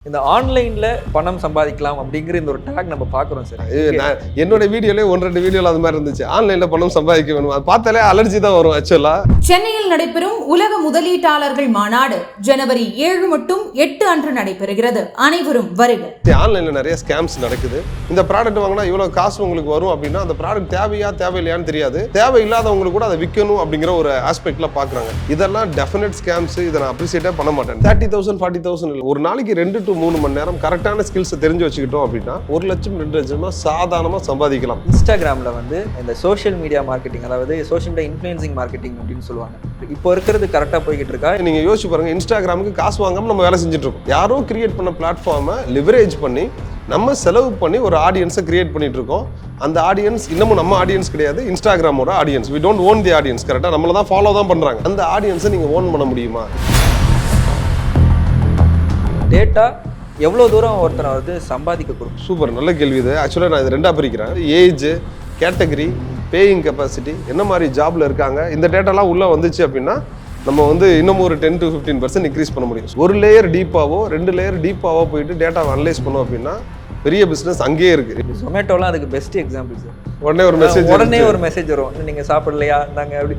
இந்த ஆன்லைன்ல பணம் சம்பாதிக்கலாம் அப்படிங்கிற இந்த ஒரு டேக் நம்ம பாக்குறோம் சார். என்னோட வீடியோல 1-2 வீடியோல அது மாதிரி இருந்துச்சு. ஆன்லைன்ல பணம் சம்பாதிக்க வேணும், அது பார்த்தாலே அலர்ஜி தான் வரும். ஆக்சுவலா சென்னையில் நடைபெறும் உலக முதலீட்டாளர்கள் மாநாடு ஜனவரி 7 மற்றும் 8 அன்று நடைபெறுகிறது. அனைவரும் வருக. ஆன்லைன்ல நிறைய ஸ்கேம்ஸ் நடக்குது. இந்த ப்ராடக்ட் வாங்கினா இவ்வளவு காசு உங்களுக்கு வரும் அப்படின்னா அந்த ப்ராடக்ட் தேவையா தேவையில்லையான்னு தெரியாது. தேவையில்லாதவங்களுக்கு கூட அதை விற்கணும் அப்படிங்கிற ஒரு ஆஸ்பெக்ட்ல பாக்குறாங்க. இதெல்லாம் டெஃபினட் ஸ்கேம்ஸ். இதை நான் அப்ரிசியேட்டே பண்ண மாட்டேன். 30,000 40,000 ஒரு நாளைக்கு 2 to 3 மணி நேரம் கரெக்டான ஸ்கில்ஸ் தெரிஞ்சு வச்சுக்கிட்டோம் அப்படின்னா 1 லட்சம் 2 லட்சமா சாதாரணமா சம்பாதிக்கலாம். இன்ஸ்டாகிராம்ல வந்து இந்த சோஷியல் மீடியா மார்க்கெட்டிங், அதாவது சோஷியல் மீடியா இன்ஃப்ளூயன்சிங் மார்க்கெட்டிங் அப்படின்னு சொல்லுவாங்க. இப்போ இருக்கிறது கரெக்டா போய்கிட்டு இருக்கா? நீங்க யோசிச்சு பாருங்க, இன்ஸ்டாகிராமுக்கு காசு வாங்காம நம்ம வேலை செஞ்சுட்டு இருக்கோம். யாரோ கிரியேட் பண்ண பிளாட்ஃபார்மை லிவரேஜ் பண்ணி நம்ம செலவு பண்ணி ஒரு ஆடியன்ஸை கிரியேட் பண்ணிட்டு இருக்கோம். அந்த ஆடியன்ஸ் இன்னமும் நம்ம ஆடியன்ஸ் கிடையாது, இன்ஸ்டாகிராமோட audience. We don't own the audience. கரெக்டாக நம்மள தான் ஃபாலோ தான் பண்றாங்க. அந்த ஆடியன்ஸை நீங்க ஓன் பண்ண முடியுமா? டேட்டா எவ்வளோ தூரம் ஒருத்தரை வந்து சம்பாதிக்க கொடுக்கும்? சூப்பர், நல்ல கேள்வி இது. ஆக்சுவலாக நான் இது 2ஆக பிரிக்கிறேன். ஏஜ், கேட்டகரி, பேயிங் கெப்பாசிட்டி, என்ன மாதிரி ஜாப்ல இருக்காங்க, இந்த டேட்டாலாம் உள்ளே வந்துச்சு அப்படின்னா நம்ம வந்து இன்னும் ஒரு 10 to 15% இன்க்ரீஸ் பண்ண முடியும். ஒரு லேயர் டீப்பாவோ 2 லேயர் டீப்பாவோ போயிட்டு டேட்டாவை அனலைஸ் பண்ணோம் அப்படின்னா பெரிய பிஸ்னஸ் அங்கேயே இருக்கு. ஜொமேட்டோலாம் அதுக்கு பெஸ்ட் எக்ஸாம்பிள் சார். உடனே ஒரு மெசேஜ் வரும், நீங்க சாப்பிடலையா நாங்க அப்படி.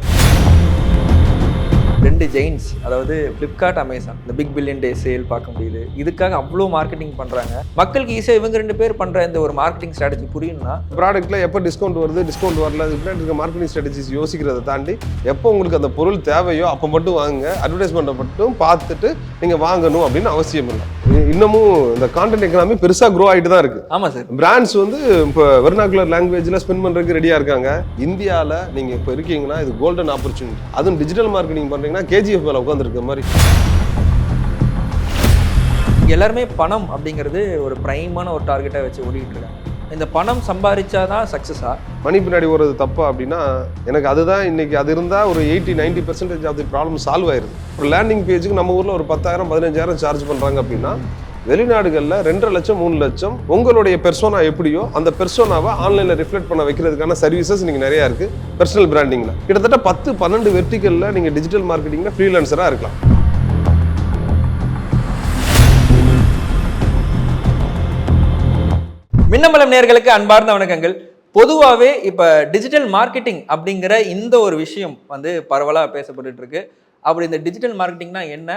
2 ஜெயின்ஸ், அதாவது ஃப்ளிப்கார்ட், அமேசான், இந்த பிக் பில்லியன் டே சேல் பார்க்க முடியுது. இதுக்காக அவ்வளோ மார்க்கெட்டிங் பண்றாங்க. மக்களுக்கு ஈஸியாக இவங்க 2 பேர் பண்ற இந்த ஒரு மார்க்கெட்டிங் ஸ்ட்ராட்டஜி புரியும்னா, ப்ராடக்ட்ல எப்போ டிஸ்கவுண்ட் வருது, டிஸ்கவுண்ட் வரல, இருக்க மார்க்கெட்டிங் ஸ்ட்ராட்டஜிஸ் யோசிக்கிறத தாண்டி எப்போ உங்களுக்கு அந்த பொருள் தேவையோ அப்போ மட்டும் வாங்குங்க. அட்வர்டைஸ்மெண்ட்டை மட்டும் பார்த்துட்டு நீங்க வாங்கணும் அப்படின்னு அவசியம் இல்லை. இன்னமும் இந்த கான்டென்ட் எக்கனாமி பெருசா க்ரோ ஆகிட்டு தான் இருக்கு. ஆமா சார். பிராண்ட்ஸ் வந்து இப்போ வெர்னாகுலர் லாங்குவேஜ்ல ஸ்பெண்ட் பண்றதுக்கு ரெடியா இருக்காங்க. இந்தியாவில் நீங்க இப்போ இருக்கீங்கன்னா இது கோல்டன் ஆப்பர்ச்சுனிட்டி. அதுவும் டிஜிட்டல் மார்க்கெட்டிங் பண்றீங்கன்னா KGF மேல உட்காந்துருக்க மாதிரி. எல்லாருமே பணம் அப்படிங்கிறது ஒரு பிரைமான ஒரு டார்கெட்டை வச்சு ஓடிட்டு இருக்காங்க. இந்த பணம் சம்பாதிச்சாதான் சக்சஸா? மணி பின்னாடி ஓடுறது தப்பா அப்படின்னா எனக்கு அதுதான் இன்னைக்கு. அது இருந்தால் ஒரு 80-90% ஆஃப் தி ப்ராப்ளம் சால்வ் ஆயிருது. ஒரு லேண்டிங் பேஜுக்கு நம்ம ஊரில் ஒரு 10,000-15,000 சார்ஜ் பண்ணுறாங்க அப்படின்னா வெளிநாடுகளில் 2.5 லட்சம் 3 லட்சம் உங்களுடைய பெர்சோனா எப்படியோ அந்த பெர்சோனாவை ஆன்லைனில் ரிஃப்ளெக்ட் பண்ண வைக்கிறதுக்கான சர்வீசஸ் நீங்கள் நிறையா இருக்குது. பர்சனல் பிராண்டிங்கில் கிட்டத்தட்ட 10-12 வெர்டிக்கலில் நீங்கள் டிஜிட்டல் மார்க்கெட்டிங்கில் ஃப்ரீலான்சராக இருக்கலாம். மின்னம்பலம் நேயர்களுக்கு அன்பார்ந்த வணக்கங்கள். பொதுவாகவே இப்போ டிஜிட்டல் மார்க்கெட்டிங் அப்படிங்கிற இந்த ஒரு விஷயம் வந்து பரவலாக பேசப்பட்டு இருக்கு. அப்படி இந்த டிஜிட்டல் மார்க்கெட்டிங்னா என்ன,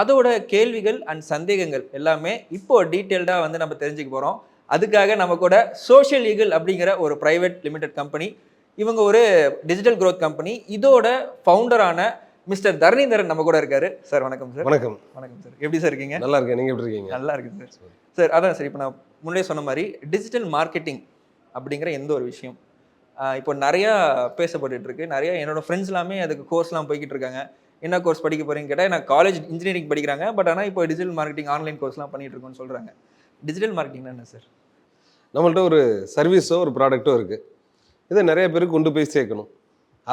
அதோட கேள்விகள் அண்ட் சந்தேகங்கள் எல்லாமே இப்போ டீட்டெயில்டாக வந்து நம்ம தெரிஞ்சுக்க போகிறோம். அதுக்காக நம்ம கூட சோஷியல் ஈகிள் அப்படிங்கிற ஒரு பிரைவேட் லிமிடெட் கம்பெனி, இவங்க ஒரு டிஜிட்டல் க்ரோத் கம்பெனி, இதோட ஃபவுண்டரான மிஸ்டர் தரணிதரன் நம்ம கூட இருக்காரு. சார் வணக்கம் சார். வணக்கம். வணக்கம் சார். எப்படி சார் இருக்கீங்க? நல்லா இருக்கேன், நீங்கள் எப்படி இருக்கீங்க? நல்லா இருக்கு சார். சார் அதான் சார், இப்போ நான் முன்னே சொன்ன மாதிரி டிஜிட்டல் மார்க்கெட்டிங் அப்படிங்கிற எந்த ஒரு விஷயம் இப்போ நிறையா பேசப்பட்டு இருக்கு. நிறையா என்னோட ஃப்ரெண்ட்ஸ் எல்லாமே அதுக்கு கோர்ஸ்லாம் போய்கிட்டு இருக்காங்க. என்ன கோர்ஸ் படிக்க போறீங்கன்னு கேட்டால் நான் காலேஜ் இன்ஜினியரிங் படிக்கிறாங்க. பட் ஆனால் இப்போ டிஜிட்டல் மார்க்கெட்டிங் ஆன்லைன் கோர்ஸ்லாம் பண்ணிட்டு இருக்கோன்னு சொல்கிறாங்க. டிஜிட்டல் மார்க்கெட்டிங்னா என்ன சார்? நம்மள்ட்ட ஒரு சர்வீஸோ ஒரு ப்ராடக்ட்டோ இருக்குது. இதை நிறைய பேருக்கு கொண்டு போய் சேர்க்கணும்.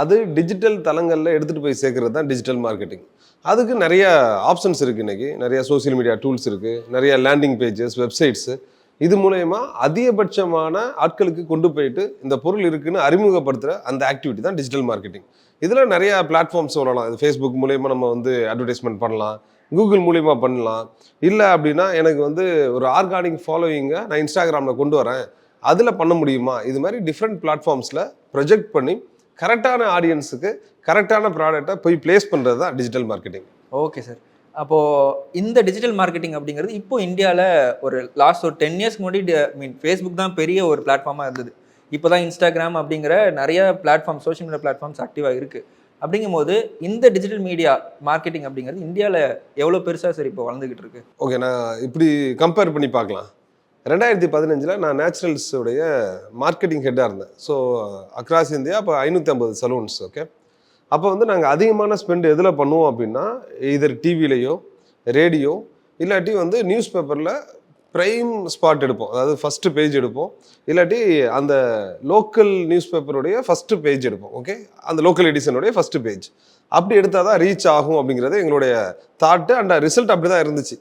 அது டிஜிட்டல் தளங்களில் எடுத்துகிட்டு போய் சேர்க்கறது தான் டிஜிட்டல் மார்க்கெட்டிங். அதுக்கு நிறைய ஆப்ஷன்ஸ் இருக்குது. இன்றைக்கி நிறைய சோசியல் மீடியா டூல்ஸ் இருக்குது, நிறைய லேண்டிங் பேஜஸ், வெப்சைட்ஸு. இது மூலயமா அதிகபட்சமான ஆட்களுக்கு கொண்டு போயிட்டு இந்த பொருள் இருக்குன்னு அறிமுகப்படுத்துகிற அந்த ஆக்டிவிட்டி தான் டிஜிட்டல் மார்க்கெட்டிங். இதில் நிறைய பிளாட்ஃபார்ம்ஸ் சொல்லலாம். இது ஃபேஸ்புக் மூலயமா நம்ம வந்து அட்வர்டைஸ்மெண்ட் பண்ணலாம், கூகுள் மூலயமா பண்ணலாம். இல்லை அப்படின்னா எனக்கு வந்து ஒரு ஆர்கானிக் ஃபாலோவிங்கை நான் இன்ஸ்டாகிராமில் கொண்டு வரேன், அதில் பண்ண முடியுமா? இது மாதிரி டிஃப்ரெண்ட் பிளாட்ஃபார்ம்ஸில் ப்ரொஜெக்ட் பண்ணி கரெக்டான ஆடியன்ஸுக்கு கரெக்டான ப்ராடக்டை போய் பிளேஸ் பண்ணுறது தான் டிஜிட்டல் மார்க்கெட்டிங். Okay sir. அப்போது இந்த டிஜிட்டல் மார்க்கெட்டிங் அப்படிங்கிறது இப்போ இந்தியாவில் ஒரு லாஸ்ட் ஒரு 10 இயர்ஸ்க்கு முன்னாடி ஃபேஸ்புக் தான் பெரிய ஒரு பிளாட்ஃபார்மாக இருந்தது. இப்போ தான் இன்ஸ்டாகிராம் அப்படிங்கிற நிறைய பிளாட்ஃபார்ம், சோஷியல் மீடியா பிளாட்ஃபார்ம்ஸ் ஆக்டிவாக இருக்குது. அப்படிங்கும்போது இந்த டிஜிட்டல் மீடியா மார்க்கெட்டிங் அப்படிங்கிறது இந்தியாவில் எவ்வளோ பெருசாக சார் இப்போ வளர்ந்துக்கிட்டு இருக்கு? ஓகே, நான் இப்படி கம்பேர் பண்ணி பார்க்கலாம். 2015 நான் நேச்சுரல்ஸுடைய மார்க்கெட்டிங் ஹெட்டாக இருந்தேன். ஸோ அக்ராஸ் இந்தியா அப்போ 550 சலூன்ஸ். ஓகே, அப்போ வந்து நாங்கள் அதிகமான ஸ்பெண்ட் எதில் பண்ணுவோம் அப்படின்னா இதர் டிவிலையோ ரேடியோ இல்லாட்டி வந்து நியூஸ் பேப்பரில் ப்ரைம் ஸ்பாட் எடுப்போம். அதாவது ஃபஸ்ட்டு பேஜ் எடுப்போம், இல்லாட்டி அந்த லோக்கல் நியூஸ் பேப்பருடைய ஃபஸ்ட்டு பேஜ் எடுப்போம். ஓகே, அந்த லோக்கல் எடிஷனுடைய ஃபஸ்ட்டு பேஜ் அப்படி எடுத்தால் தான் ரீச் ஆகும் அப்படிங்கிறது எங்களுடைய தாட்டு. அண்ட் ரிசல்ட் அப்படி தான் இருந்துச்சு.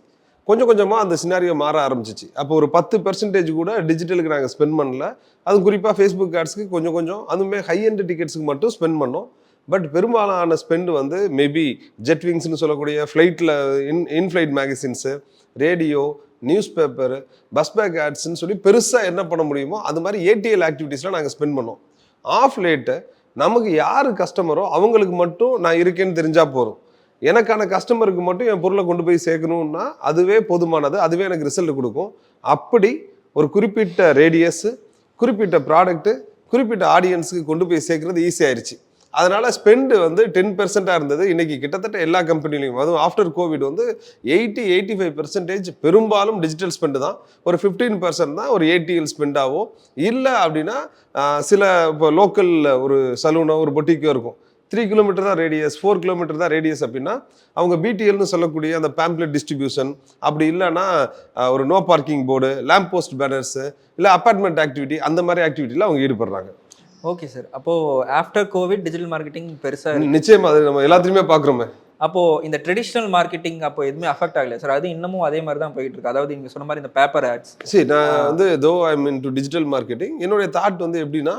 கொஞ்சம் கொஞ்சமாக அந்த சினாரியோ மாற ஆரம்பிச்சிச்சு. அப்போ ஒரு 10% கூட டிஜிட்டலுக்கு நாங்கள் ஸ்பெண்ட் பண்ணல. அது குறிப்பாக ஃபேஸ்புக் ஆட்ஸ்க்கு கொஞ்சம் அதுவுமே ஹை எண்ட் டிக்கெட்ஸுக்கு மட்டும் ஸ்பெண்ட் பண்ணோம். பட் பெரும்பாலான ஸ்பெண்ட் வந்து மேபி ஜெட் விங்ஸ்னு சொல்லக்கூடிய ஃப்ளைட்டில் inflight magazines, radio, newspaper, bus back ஆட்ஸ்ன்னு சொல்லி பெருசாக என்ன பண்ண முடியுமோ அது மாதிரி ஏடிஎல் ஆக்டிவிட்டீஸ்லாம் நாங்கள் ஸ்பெண்ட் பண்ணோம். ஆஃப் லேட்டு நமக்கு யார் கஸ்டமரோ அவங்களுக்கு மட்டும் நான் இருக்கேன்னு தெரிஞ்சால் போதும். எனக்கான கஸ்டமருக்கு மட்டும் என் பொருளை கொண்டு போய் சேர்க்கணும்னா அதுவே போதுமானது, அதுவே எனக்கு ரிசல்ட் கொடுக்கும். அப்படி ஒரு குறிப்பிட்ட ரேடியஸு, குறிப்பிட்ட ப்ராடக்ட்டு, குறிப்பிட்ட ஆடியன்ஸுக்கு கொண்டு போய் சேர்க்கறது ஈஸி ஆயிடுச்சு. அதனால ஸ்பெண்டு வந்து 10% இருந்தது. இன்னைக்கு கிட்டத்தட்ட எல்லா கம்பெனிலையும், அதுவும் ஆஃப்டர் கோவிட் வந்து 80-85% பெரும்பாலும் டிஜிட்டல் ஸ்பெண்டு தான். ஒரு 15% தான் ஒரு ஏடிஎல் ஸ்பெண்டாவோ இல்லை அப்படின்னா சில இப்போ லோக்கல் ஒரு சலூனோ ஒரு பொட்டிக்கோ இருக்கும். 3 கிலோமீட்டர் தான் ரேடியஸ், 4 கிலோமீட்டர் தான் ரேடியஸ் அப்படின்னா அவங்க பிடிஎல்னு சொல்லக்கூடிய அந்த பேம்ப்ளெட் டிஸ்ட்ரிபியூஷன், அப்படி இல்லைன்னா ஒரு no parking board, lamp post banners, இல்லை அப்பார்ட்மெண்ட் ஆக்டிவிட்டி, அந்த மாதிரி ஆக்டிவிட்டியில் அவங்க ஈடுபடுறாங்க. Okay sir. அப்போ ஆஃப்டர் கோவிட் டிஜிட்டல் மார்க்கெட்டிங் பெருசா நிச்சயமா அது நம்ம எல்லாத்தையுமே பார்க்குறோமே. அப்போ இந்த ட்ரெடிஷ்னல் மார்க்கெட்டிங் அப்போ எதுவுமே அஃபெக்ட் ஆகலையா சார்? அது இன்னமும் அதே மாதிரி தான் போயிட்டு இருக்கு. அதாவது நீங்க சொன்ன மாதிரி இந்த பேப்பர் ஆட்ஸ். சரி, நான் வந்து தோ ஐ மீன் டு டிஜிட்டல் மார்க்கெட்டிங், என்னுடைய தாட் வந்து எப்படின்னா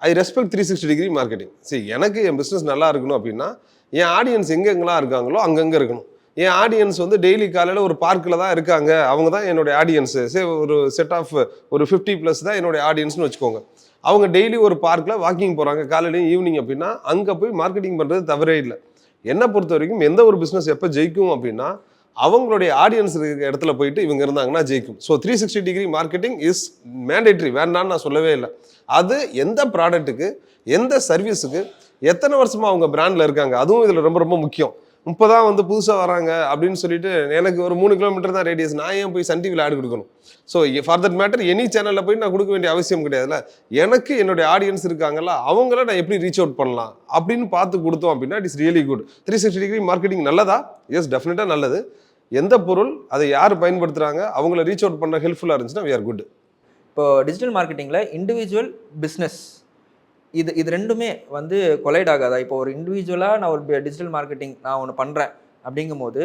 ஐ ரெஸ்பெக்ட் 360 டிகிரி மார்க்கெட்டிங். சரி, எனக்கு என் பிஸ்னஸ் நல்லா இருக்கணும் அப்படின்னா என் ஆடியன்ஸ் எங்கெங்கெல்லாம் இருக்காங்களோ அங்கங்கே இருக்கணும். என் ஆடியன்ஸ் வந்து டெய்லி காலையில் ஒரு பார்க்கில் தான் இருக்காங்க, அவங்க தான் என்னுடைய ஆடியன்ஸு. சரி, ஒரு செட் ஆஃப் ஒரு 50+ தான் என்னுடைய ஆடியன்ஸ்னு வச்சுக்கோங்க. அவங்க டெய்லி ஒரு பார்க்கில் வாக்கிங் போகிறாங்க காலையிலையும் ஈவினிங் அப்படின்னா அங்கே போய் மார்க்கெட்டிங் பண்ணுறது தவறே இல்லை. என்னை பொறுத்த வரைக்கும் எந்த ஒரு பிஸ்னஸ் எப்போ ஜெயிக்கும் அப்படின்னா அவங்களுடைய ஆடியன்ஸ் இருக்கிற இடத்துல போயிட்டு இவங்க இருந்தாங்கன்னா ஜெயிக்கும். So 360 degree marketing is mandatory, வேண்டான்னு நான் சொல்லவே இல்லை. அது எந்த ப்ராடக்ட்டுக்கு, எந்த சர்வீஸுக்கு, எத்தனை வருஷமாக அவங்க பிராண்டில் இருக்காங்க, அதுவும் இதில் ரொம்ப ரொம்ப முக்கியம். இப்போதான் வந்து புதுசாக வராங்க அப்படின்னு சொல்லிட்டு எனக்கு ஒரு 3 கிலோமீட்டர் தான் ரேடியஸ், நான் ஏன் போய் சன் டிவியில் ஆட் கொடுக்கணும்? So for that matter any சேனலில் போய் நான் கொடுக்க வேண்டிய அவசியம் கிடையாதுல்ல. எனக்கு என்னுடைய ஆடியன்ஸ் இருக்காங்கல்ல, அவங்கள நான் எப்படி ரீச் அவுட் பண்ணலாம் அப்படின்னு பார்த்து கொடுத்தோம் அப்படின்னா it is really good. 360 degree marketing நல்லதா? எஸ், டெஃபினட்டாக நல்லது. எந்த பொருள் அதை யார் பயன்படுத்துகிறாங்க, அவங்கள ரீச் அவுட் பண்ண ஹெல்ப்ஃபுல்லாக இருந்துச்சுன்னா வி ஆர் குட். இப்போ டிஜிட்டல் மார்க்கெட்டிங்கில் இண்டிவிஜுவல் பிஸ்னஸ் இது ரெண்டுமே வந்து கொலைட் ஆகாதா? இப்போ ஒரு இண்டிவிஜுவலாக நான் ஒரு டிஜிட்டல் மார்க்கெட்டிங் நான் ஒன்று பண்ணுறேன் அப்படிங்கும் போது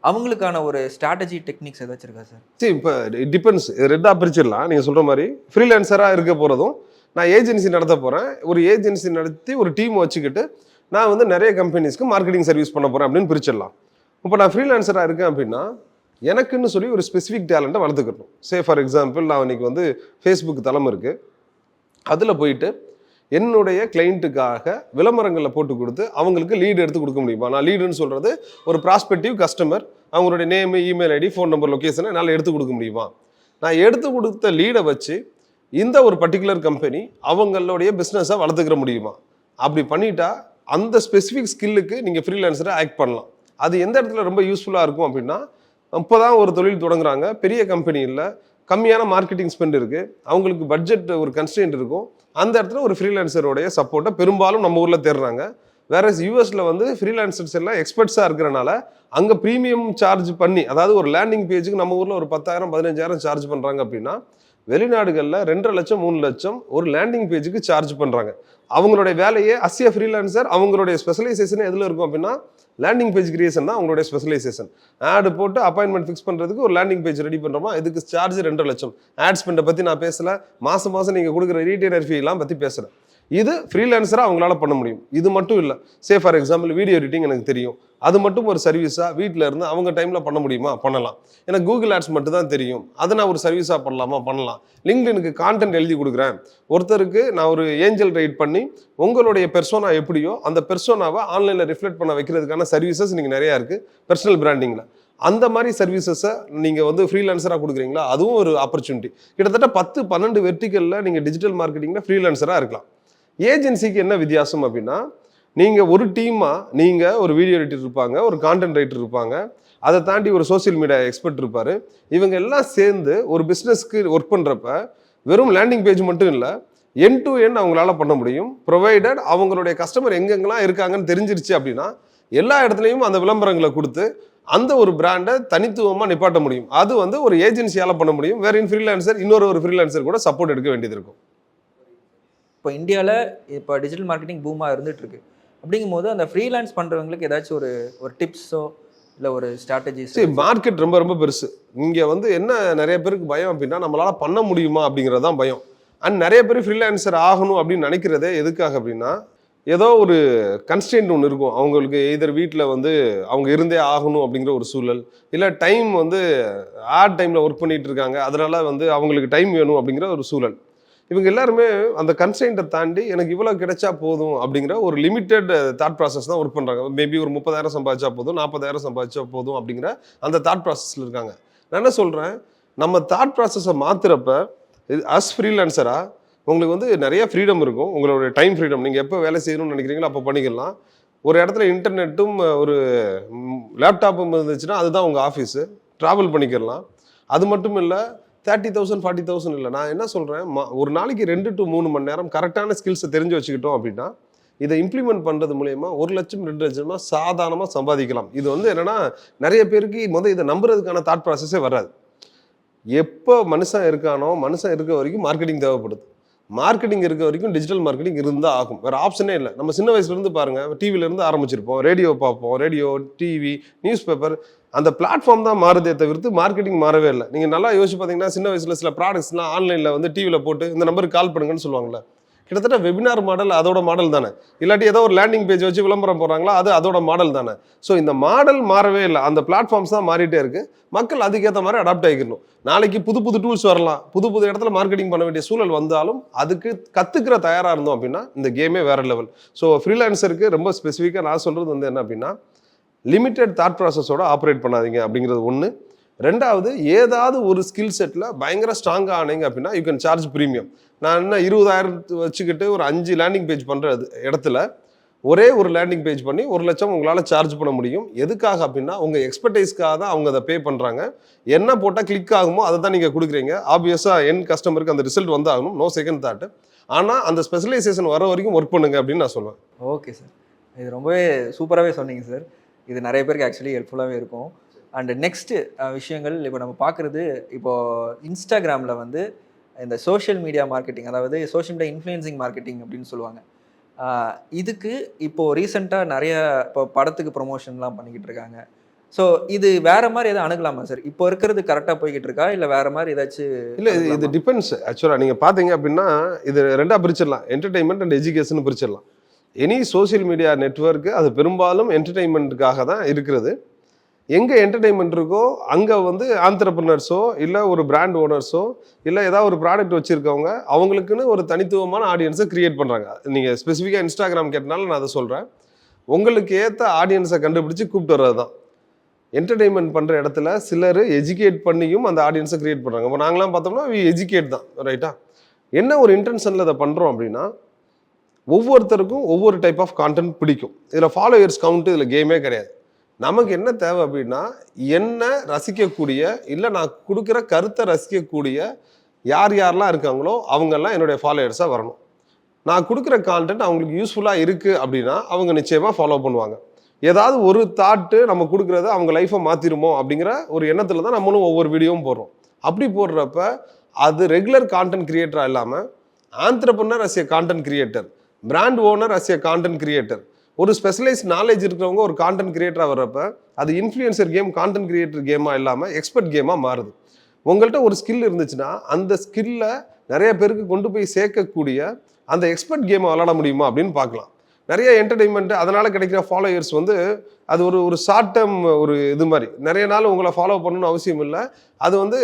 அவங்களுக்கான ஒரு ஸ்ட்ராட்டஜி டெக்னிக்ஸ் ஏதாச்சும் இருக்கா சார்? சரி, இப்போ டிபெண்ட்ஸ். ரெட்டாக பிரிச்சிடலாம். நீங்கள் சொல்கிற மாதிரி ஃப்ரீலான்சராக இருக்க போகிறதும், நான் ஏஜென்சி நடத்த போகிறேன், ஒரு ஏஜென்சி நடத்தி ஒரு டீம் வச்சுக்கிட்டு நான் வந்து நிறைய கம்பெனிஸ்க்கு மார்க்கெட்டிங் சர்வீஸ் பண்ண போகிறேன் அப்படின்னு பிரிச்சிடலாம். இப்போ நான் ஃப்ரீலான்சராக இருக்கேன் அப்படின்னா எனக்குன்னு சொல்லி ஒரு ஸ்பெசிஃபிக் டேலண்ட்டை வளர்த்துக்கணும். ஃபார் எக்ஸாம்பிள், நான் இன்னைக்கு வந்து ஃபேஸ்புக் தளம் இருக்குது, அதில் போயிட்டு என்னுடைய கிளைண்ட்டுக்காக விளம்பரங்களில் போட்டு கொடுத்து அவங்களுக்கு லீடு எடுத்து கொடுக்க முடியுமா? நான் லீடுன்னு சொல்கிறது ஒரு ப்ராஸ்பெக்டிவ் கஸ்டமர், அவங்களுடைய name, email ID, phone number, லொக்கேஷனை என்னால் எடுத்து கொடுக்க முடியுமா? நான் எடுத்து கொடுத்த லீடை வச்சு இந்த ஒரு பர்டிகுலர் கம்பெனி அவங்களுடைய பிஸ்னஸை வளர்த்துக்கிற முடியுமா? அப்படி பண்ணிட்டா அந்த ஸ்பெசிஃபிக் ஸ்கில்லுக்கு நீங்கள் ஃப்ரீலான்சரை ஆக்ட் பண்ணலாம். அது எந்த இடத்துல ரொம்ப யூஸ்ஃபுல்லாக இருக்கும் அப்படின்னா, இப்போ தான் ஒரு தொழில் தொடங்குறாங்க, பெரிய கம்பெனி இல்லை, கம்மியான மார்க்கெட்டிங் ஸ்பெண்ட் இருக்குது, அவங்களுக்கு பட்ஜெட் ஒரு கன்ஸ்ட்ரெயின்ட் இருக்கும், அந்த இடத்துல ஒரு ஃப்ரீலான்சருடைய சப்போர்ட்டை பெரும்பாலும் நம்ம ஊரில் தேடுறாங்க. வேற யூஎஸில் வந்து ஃப்ரீலான்சர்ஸ் எல்லாம் எக்ஸ்பர்ட்ஸாக இருக்கிறனால அங்கே ப்ரீமியம் சார்ஜ் பண்ணி, அதாவது ஒரு லேண்டிங் பேஜுக்கு நம்ம ஊரில் ஒரு 10,000-15,000 சார்ஜ் பண்ணுறாங்க அப்படின்னா வெளிநாடுகளில் 2.5 லட்சம் 3 லட்சம் ஒரு லேண்டிங் பேஜுக்கு சார்ஜ் பண்ணுறாங்க. அவங்களுடைய வேலையே அசிய ஃப்ரீலான்சர், அவங்களுடைய ஸ்பெஷலைசேஷன் எதில் இருக்கும் அப்படின்னா லேண்டிங் பேஜ் கிரியேஷன் தான் அவங்களுடைய ஸ்பெஷலைசேஷன். ஆடு போட்டு அப்பாயின்மெண்ட் ஃபிக்ஸ் பண்ணுறதுக்கு ஒரு லேண்டிங் பேஜ் ரெடி பண்ணுறோமா, இதுக்கு சார்ஜ் 2.5 லட்சம். ஆட் ஸ்பெண்டை பற்றி நான் பேசலை, மாதம் நீங்கள் கொடுக்குற ரீட்டைலர் ஃபீலாம் பற்றி பேசுகிறேன். இது ஃப்ரீலான்சராக அவங்களால பண்ண முடியும். இது மட்டும் இல்லை, ஃபார் எக்ஸாம்பிள் வீடியோ எடிட்டிங் எனக்கு தெரியும், அது மட்டும் ஒரு சர்வீஸாக வீட்டில் இருந்து அவங்க டைமில் பண்ண முடியுமா? பண்ணலாம். எனக்கு கூகுள் ஆட்ஸ் மட்டும் தான் தெரியும், அதை நான் ஒரு சர்வீஸாக பண்ணலாமா? பண்ணலாம். லிங்க்டினுக்கு கான்டென்ட் எழுதி கொடுக்குறேன், ஒருத்தருக்கு நான் ஒரு ஏஞ்சல் ரைட் பண்ணி உங்களுடைய பெர்சோனா எப்படியோ அந்த பெர்சோனாவை ஆன்லைனில் ரிஃப்ளெக்ட் பண்ண வைக்கிறதுக்கான சர்வீசஸ் நீங்கள் நிறையா இருக்குது பர்சனல் பிராண்டிங்கில். அந்த மாதிரி சர்வீசஸை நீங்கள் வந்து ஃப்ரீலான்சராக கொடுக்குறீங்களா, அதுவும் ஒரு ஆப்பர்ச்சுனிட்டி. கிட்டத்தட்ட 10-12 வெர்டிக்கலில் நீங்கள் டிஜிட்டல் மார்க்கெட்டிங்கில் ஃப்ரீலான்சராக இருக்கலாம். ஏஜென்சிக்கு என்ன வித்தியாசம் அப்படின்னா, நீங்கள் ஒரு டீமாக நீங்கள் ஒரு வீடியோ எடிட்டர் இருப்பாங்க, ஒரு கான்டென்ட் ரைட்டர் இருப்பாங்க, அதை தாண்டி ஒரு சோசியல் மீடியா எக்ஸ்பர்ட் இருப்பார். இவங்க எல்லாம் சேர்ந்து ஒரு பிஸ்னஸ்க்கு ஒர்க் பண்ணுறப்ப வெறும் லேண்டிங் பேஜ் மட்டும் இல்லை, எண்ட் டு எண்ட் அவங்களால பண்ண முடியும். ப்ரொவைடட் அவங்களுடைய கஸ்டமர் எங்கெங்கெல்லாம் இருக்காங்கன்னு தெரிஞ்சிருச்சு அப்படின்னா எல்லா இடத்துலையும் அந்த விளம்பரங்களை கொடுத்து அந்த ஒரு பிராண்டை தனித்துவமாக நிப்பாட்ட முடியும். அது வந்து ஒரு ஏஜென்சியால் பண்ண முடியும். வேற ஃப்ரீலான்சர் இன்னொரு ஃப்ரீலான்சர் கூட சப்போர்ட் எடுக்க வேண்டியது இருக்கும். இப்போ இந்தியாவில் இப்போ டிஜிட்டல் மார்க்கெட்டிங் பூமாக இருந்துட்டு இருக்கு. அப்படிங்கும்போது அந்த ஃப்ரீலான்ஸ் பண்ணுறவங்களுக்கு ஏதாச்சும் ஒரு டிப்ஸோ இல்லை ஒரு ஸ்ட்ராட்டஜிஸ்? மார்க்கெட் ரொம்ப ரொம்ப பெருசு. இங்கே வந்து என்ன நிறைய பேருக்கு பயம் அப்படின்னா, நம்மளால பண்ண முடியுமா அப்படிங்கிறது தான் பயம். அண்ட் நிறைய பேர் ஃப்ரீலான்சர் ஆகணும் அப்படின்னு நினைக்கிறதே எதுக்காக அப்படின்னா, ஏதோ ஒரு கன்ஸ்டன்ட் ஒன்று இருக்கும் அவங்களுக்கு. எய்தர் வீட்டில் வந்து அவங்க இருந்தே ஆகணும் அப்படிங்கிற ஒரு சூழல், இல்லை டைம் வந்து ஆட் டைமில் ஒர்க் பண்ணிட்டு இருக்காங்க, அதனால வந்து அவங்களுக்கு டைம் வேணும் அப்படிங்கிற ஒரு சூழல். இவங்க எல்லாருமே அந்த கன்ஸ்டன்ட்டை தாண்டி எனக்கு இவ்வளோ கிடைச்சா போதும் அப்படிங்கிற ஒரு லிமிட்டெட் தாட் ப்ராசஸ் தான் ஒர்க் பண்ணுறாங்க. மேபி ஒரு 30,000 சம்பாதிச்சா போதும், 40,000 சம்பாதிச்சா போதும் அப்படிங்கிற அந்த தாட் ப்ராசஸில் இருக்காங்க. நான் என்ன சொல்கிறேன், நம்ம தாட் ப்ராசஸை மாற்றுறப்ப அஸ் ஃப்ரீலான்சராக உங்களுக்கு வந்து நிறைய ஃப்ரீடம் இருக்கும். உங்களோட டைம் ஃப்ரீடம், நீங்கள் எப்போ வேலை செய்யணும்னு நினைக்கிறீங்களோ அப்போ பண்ணிக்கலாம். ஒரு இடத்துல இன்டர்நெட்டும் ஒரு லேப்டாப்பும் இருந்துச்சுன்னா அதுதான் உங்கள் ஆஃபீஸு, ட்ராவல் பண்ணிக்கலாம். அது மட்டும் இல்லை 30,000 40,000 இல்லை. நான் என்ன சொல்கிறேன், ஒரு நாளைக்கு 2 to 3 மணி நேரம் கரெக்டான ஸ்கில்ஸை தெரிஞ்சு வச்சுக்கிட்டோம் அப்படின்னா இதை இம்ப்ளிமெண்ட் பண்ணுறது மூலயமா 1 லட்சம் 2 லட்சமா சாதாரணமாக சம்பாதிக்கலாம். இது வந்து என்னென்னா நிறைய பேருக்கு இதை நம்புறதுக்கான தாட் ப்ராசஸே வராது. எப்போ மனுஷன் இருக்கானோ மனுஷன் இருக்க வரைக்கும் மார்க்கெட்டிங் தேவைப்படுது. மார்க்கெட்டிங் இருக்க வரைக்கும் டிஜிட்டல் மார்க்கெட்டிங் இருந்தால் ஆகும், வேறு ஆப்ஷனே இல்லை. நம்ம சின்ன வயசுலேருந்து பாருங்கள், டிவிலேருந்து ஆரம்பிச்சிருப்போம், ரேடியோ பார்ப்போம், ரேடியோ, டிவி, நியூஸ் பேப்பர், அந்த பிளாட்ஃபார்ம் தான் மாறுதே தவிர்த்து மார்க்கெட்டிங் மாறவே இல்லை. நீங்கள் நல்லா யோசிச்சு பார்த்தீங்கன்னா சின்ன வயசில் சில ப்ராடக்ட்ஸ்லாம் ஆன்லைனில் வந்து டிவியில் போட்டு இந்த நம்பருக்கு கால் பண்ணுங்கன்னு சொல்லுவாங்கள்ல, கிட்டத்தட்ட வெபினார் மாடல் அதோட மாடல் தானே. இல்லாட்டி ஏதோ ஒரு லேண்டிங் பேஜ் வச்சு விளம்பரம் போடுறாங்களா, அது அதோட மாடல் தானே. ஸோ இந்த மாடல் மாறவே இல்லை, அந்த பிளாட்ஃபார்ம்ஸ் தான் மாறிட்டே இருக்கு. மக்கள் அதுக்கேற்ற மாதிரி அடாப்ட் ஆகிக்கணும். நாளைக்கு புது புது டூல்ஸ் வரலாம், புது புது இடத்துல மார்க்கெட்டிங் பண்ண வேண்டிய சூழல் வந்தாலும் அதுக்கு கற்றுக்கிற தயாராக இருந்தோம் அப்படின்னா இந்த கேமே வேற லெவல். ஸோ ஃப்ரீலான்சருக்கு ரொம்ப ஸ்பெசிஃபிக்காக நான் சொல்கிறது வந்து என்ன அப்படின்னா, லிமிட்டெட் தாட் ப்ராசஸோட ஆப்ரேட் பண்ணாதீங்க அப்படிங்கிறது ஒன்று. ரெண்டாவது, ஏதாவது ஒரு ஸ்கில் செட்டில் பயங்கர ஸ்ட்ராங்காக ஆனீங்க அப்படின்னா யூ கேன் சார்ஜ் ப்ரீமியம். நான் என்ன 20,000 வச்சுக்கிட்டு ஒரு 5 லேண்டிங் பேஜ் பண்ணுற இடத்துல ஒரே ஒரு லேண்டிங் பேஜ் பண்ணி 1 லட்சம் உங்களால் சார்ஜ் பண்ண முடியும். எதுக்காக அப்படின்னா உங்கள் எக்ஸ்பர்டைஸ்க்காக தான் அவங்க அதை பே பண்ணுறாங்க. என்ன போட்டால் கிளிக் ஆகுமோ அதை தான் நீங்கள் கொடுக்குறீங்க. ஆப்வியஸாக என் கஸ்டமருக்கு அந்த ரிசல்ட் வந்து ஆகணும், நோ செகண்ட் தாட். ஆனால் அந்த ஸ்பெஷலைசேஷன் வர வரைக்கும் ஒர்க் பண்ணுங்க அப்படின்னு நான் சொல்லுவேன். ஓகே சார், இது ரொம்பவே சூப்பராகவே சொன்னீங்க சார். இது நிறைய பேருக்கு ஆக்சுவலி ஹெல்ப்ஃபுல்லாகவே இருக்கும். அண்ட் நெக்ஸ்ட்டு விஷயங்கள் இப்போ நம்ம பார்க்குறது, இப்போது இன்ஸ்டாகிராமில் வந்து இந்த சோஷியல் மீடியா மார்க்கெட்டிங், அதாவது சோஷியல் மீடியா இன்ஃப்ளூயன்சிங் மார்க்கெட்டிங் அப்படின்னு சொல்லுவாங்க. இதுக்கு இப்போது ரீசெண்டாக நிறைய இப்போ படத்துக்கு ப்ரொமோஷன்லாம் பண்ணிக்கிட்டு இருக்காங்க. ஸோ இது வேற மாதிரி எதாவது அணுகலாமா சார்? இப்போ இருக்கிறது கரெக்டாக போய்கிட்டு இருக்கா, இல்லை வேற மாதிரி ஏதாச்சும்? இல்லை, இது டிபெண்ட்ஸ். ஆக்சுவலாக நீங்கள் பார்த்தீங்க அப்படின்னா இது ரெண்டாக பிரிச்சிடலாம், என்டர்டைன்மெண்ட் அண்ட் எஜுகேஷன் பிரிச்சிடலாம். எனி சோஷியல் மீடியா நெட்வொர்க்கு அது பெரும்பாலும் என்டர்டைன்மெண்ட்டுக்காக தான் இருக்கிறது. எங்கே என்டர்டைன்மெண்ட் இருக்கோ அங்கே வந்து ஆண்டர்பிரினர்ஸோ இல்லை ஒரு பிராண்ட் ஓனர்ஸோ இல்லை ஏதாவது ஒரு ப்ராடக்ட் வச்சுருக்கவங்க அவங்களுக்குன்னு ஒரு தனித்துவமான ஆடியன்ஸை க்ரியேட் பண்ணுறாங்க. நீங்கள் ஸ்பெசிஃபிக்காக இன்ஸ்டாகிராம் கேட்டனால நான் அதை சொல்கிறேன். உங்களுக்கு ஏற்ற ஆடியன்ஸை கண்டுபிடிச்சி கூப்பிட்டு வர்றது தான். என்டர்டைன்மெண்ட் பண்ணுற இடத்துல சிலர் எஜுகேட் பண்ணியும் அந்த ஆடியன்ஸை க்ரியேட் பண்ணுறாங்க. இப்போ நாங்களாம் பார்த்தோம்னா எஜுகேட் தான், ரைட்டா? என்ன ஒரு இன்டென்ஷனில் அதை பண்ணுறோம் அப்படின்னா, ஒவ்வொருத்தருக்கும் ஒவ்வொரு டைப் ஆஃப் கான்டென்ட் பிடிக்கும். இதில் ஃபாலோவர்ஸ் கவுண்ட்டு இதில் கேமே கிடையாது. நமக்கு என்ன தேவை அப்படின்னா, என்ன ரசிக்கக்கூடிய இல்லை நான் கொடுக்குற கருத்தை ரசிக்கக்கூடிய யார் யாரெல்லாம் இருக்காங்களோ அவங்கெல்லாம் என்னுடைய ஃபாலோவர்ஸாக வரணும். நான் கொடுக்குற கான்டென்ட் அவங்களுக்கு யூஸ்ஃபுல்லாக இருக்குது அப்படின்னா அவங்க நிச்சயமாக ஃபாலோ பண்ணுவாங்க. ஏதாவது ஒரு தாட்டு நம்ம கொடுக்குறத அவங்க லைஃப்பை மாற்றிடுமோ அப்படிங்கிற ஒரு எண்ணத்தில் தான் நம்மளும் ஒவ்வொரு வீடியோவும் போடுறோம். அப்படி போடுறப்ப அது ரெகுலர் கான்டென்ட் கிரியேட்டராக இல்லாமல் entrepreneur as a content creator, brand owner as a content creator, ஒரு ஸ்பெஷலைஸ்ட் நாலேஜ் இருக்கிறவங்க ஒரு கான்டென்ட் கிரியேட்டராக வர்றப்ப அது இன்ஃப்ளூயன்சர் கேம் கான்டென்ட் கிரியேட்டர் கேமாக இல்லாமல் எக்ஸ்பர்ட் கேமாக மாறுது. உங்கள்கிட்ட ஒரு ஸ்கில் இருந்துச்சுன்னா அந்த ஸ்கில்லை நிறைய பேருக்கு கொண்டு போய் சேர்க்கக்கூடிய அந்த எக்ஸ்பர்ட் கேமை விளாட முடியுமா அப்படின்னு பார்க்கலாம். நிறைய என்டர்டெயின்மெண்ட் அதனால் கிடைக்கிற ஃபாலோயர்ஸ் வந்து அது ஒரு ஷார்ட் டேர்ம் ஒரு இது மாதிரி, நிறைய நாள் உங்களை ஃபாலோ பண்ணணும்னு அவசியம் இல்லை. அது வந்து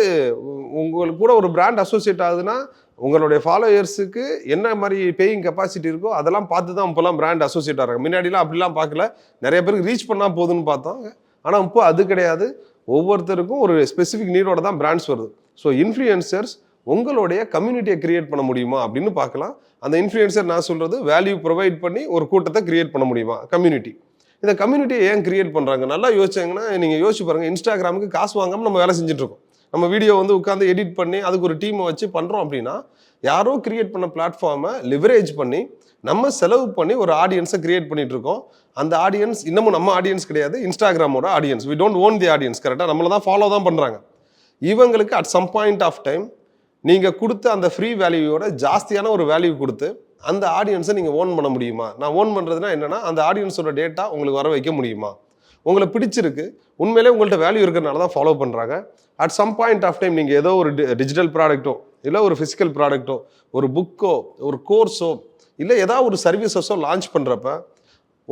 உங்களுக்கு கூட ஒரு பிராண்ட் அசோசியேட் ஆகுதுன்னா உங்களுடைய ஃபாலோயர்ஸுக்கு என்ன மாதிரி பேயிங் கெப்பாசிட்டி இருக்கோ அதெல்லாம் பார்த்து தான் இப்போலாம் பிராண்ட் அசோசியேட் ஆகிறாங்க. முன்னாடிலாம் அப்படிலாம் பார்க்கல, நிறைய பேருக்கு ரீச் பண்ணால் போதுன்னு பார்த்தோம். ஆனால் இப்போ அது கிடையாது. ஒவ்வொருத்தருக்கும் ஒரு ஸ்பெசிஃபிக் நீடோட தான் பிராண்ட்ஸ் வருது. ஸோ இன்ஃப்ளூயன்சர்ஸ் உங்களுடைய கம்யூனிட்டியை கிரியேட் பண்ண முடியுமா அப்படின்னு பார்க்கலாம். அந்த இன்ஃப்ளூயன்சர் நான் சொல்கிறது வேல்யூ ப்ரொவைட் பண்ணி ஒரு கூட்டத்தை கிரியேட் பண்ண முடியுமா, கம்யூனிட்டி. இந்த கம்யூனிட்டியை ஏன் கிரியேட் பண்ணுறாங்க நல்லா யோசிச்சாங்கன்னா நீங்கள் யோசிச்சு பாருங்கள். இன்ஸ்டாகிராமுக்கு காசு வாங்காமல் நம்ம வேலை செஞ்சுட்ருக்கோம். நம்ம வீடியோ வந்து உட்காந்து எடிட் பண்ணி அதுக்கு ஒரு டீமை வச்சு பண்ணுறோம் அப்படின்னா யாரோ கிரியேட் பண்ண பிளாட்ஃபார்மை லிவரேஜ் பண்ணி நம்ம செலவு பண்ணி ஒரு ஆடியன்ஸை கிரியேட் பண்ணிட்டு இருக்கோம். அந்த ஆடியன்ஸ் இன்னமும் நம்ம ஆடியன்ஸ் கிடையாது, இன்ஸ்டாகிராமோட audience. We don't own the audience. கரெக்டாக நம்மளை தான் ஃபாலோ தான் பண்ணுறாங்க. இவங்களுக்கு at some point of time நீங்கள் கொடுத்த அந்த ஃப்ரீ வேல்யூவோட ஜாஸ்தியான ஒரு வேல்யூ கொடுத்து அந்த ஆடியன்ஸை நீங்கள் ஓன் பண்ண முடியுமா? நான் ஓன் பண்ணுறதுனா என்னென்னா அந்த ஆடியன்ஸோட டேட்டா உங்களுக்கு வர வைக்க முடியுமா? உங்களை பிடிச்சிருக்கு, உண்மையிலே உங்கள்கிட்ட வேல்யூ இருக்கிறனால தான் ஃபாலோ பண்ணுறாங்க. At some point of time நீங்கள் ஏதோ ஒரு டிஜிட்டல் ப்ராடக்ட்டோ இல்லை ஒரு ஃபிசிக்கல் ப்ராடக்ட்டோ ஒரு புக்கோ ஒரு கோர்ஸோ இல்லை ஏதாவது ஒரு சர்வீசஸோ லான்ச் பண்ணுறப்ப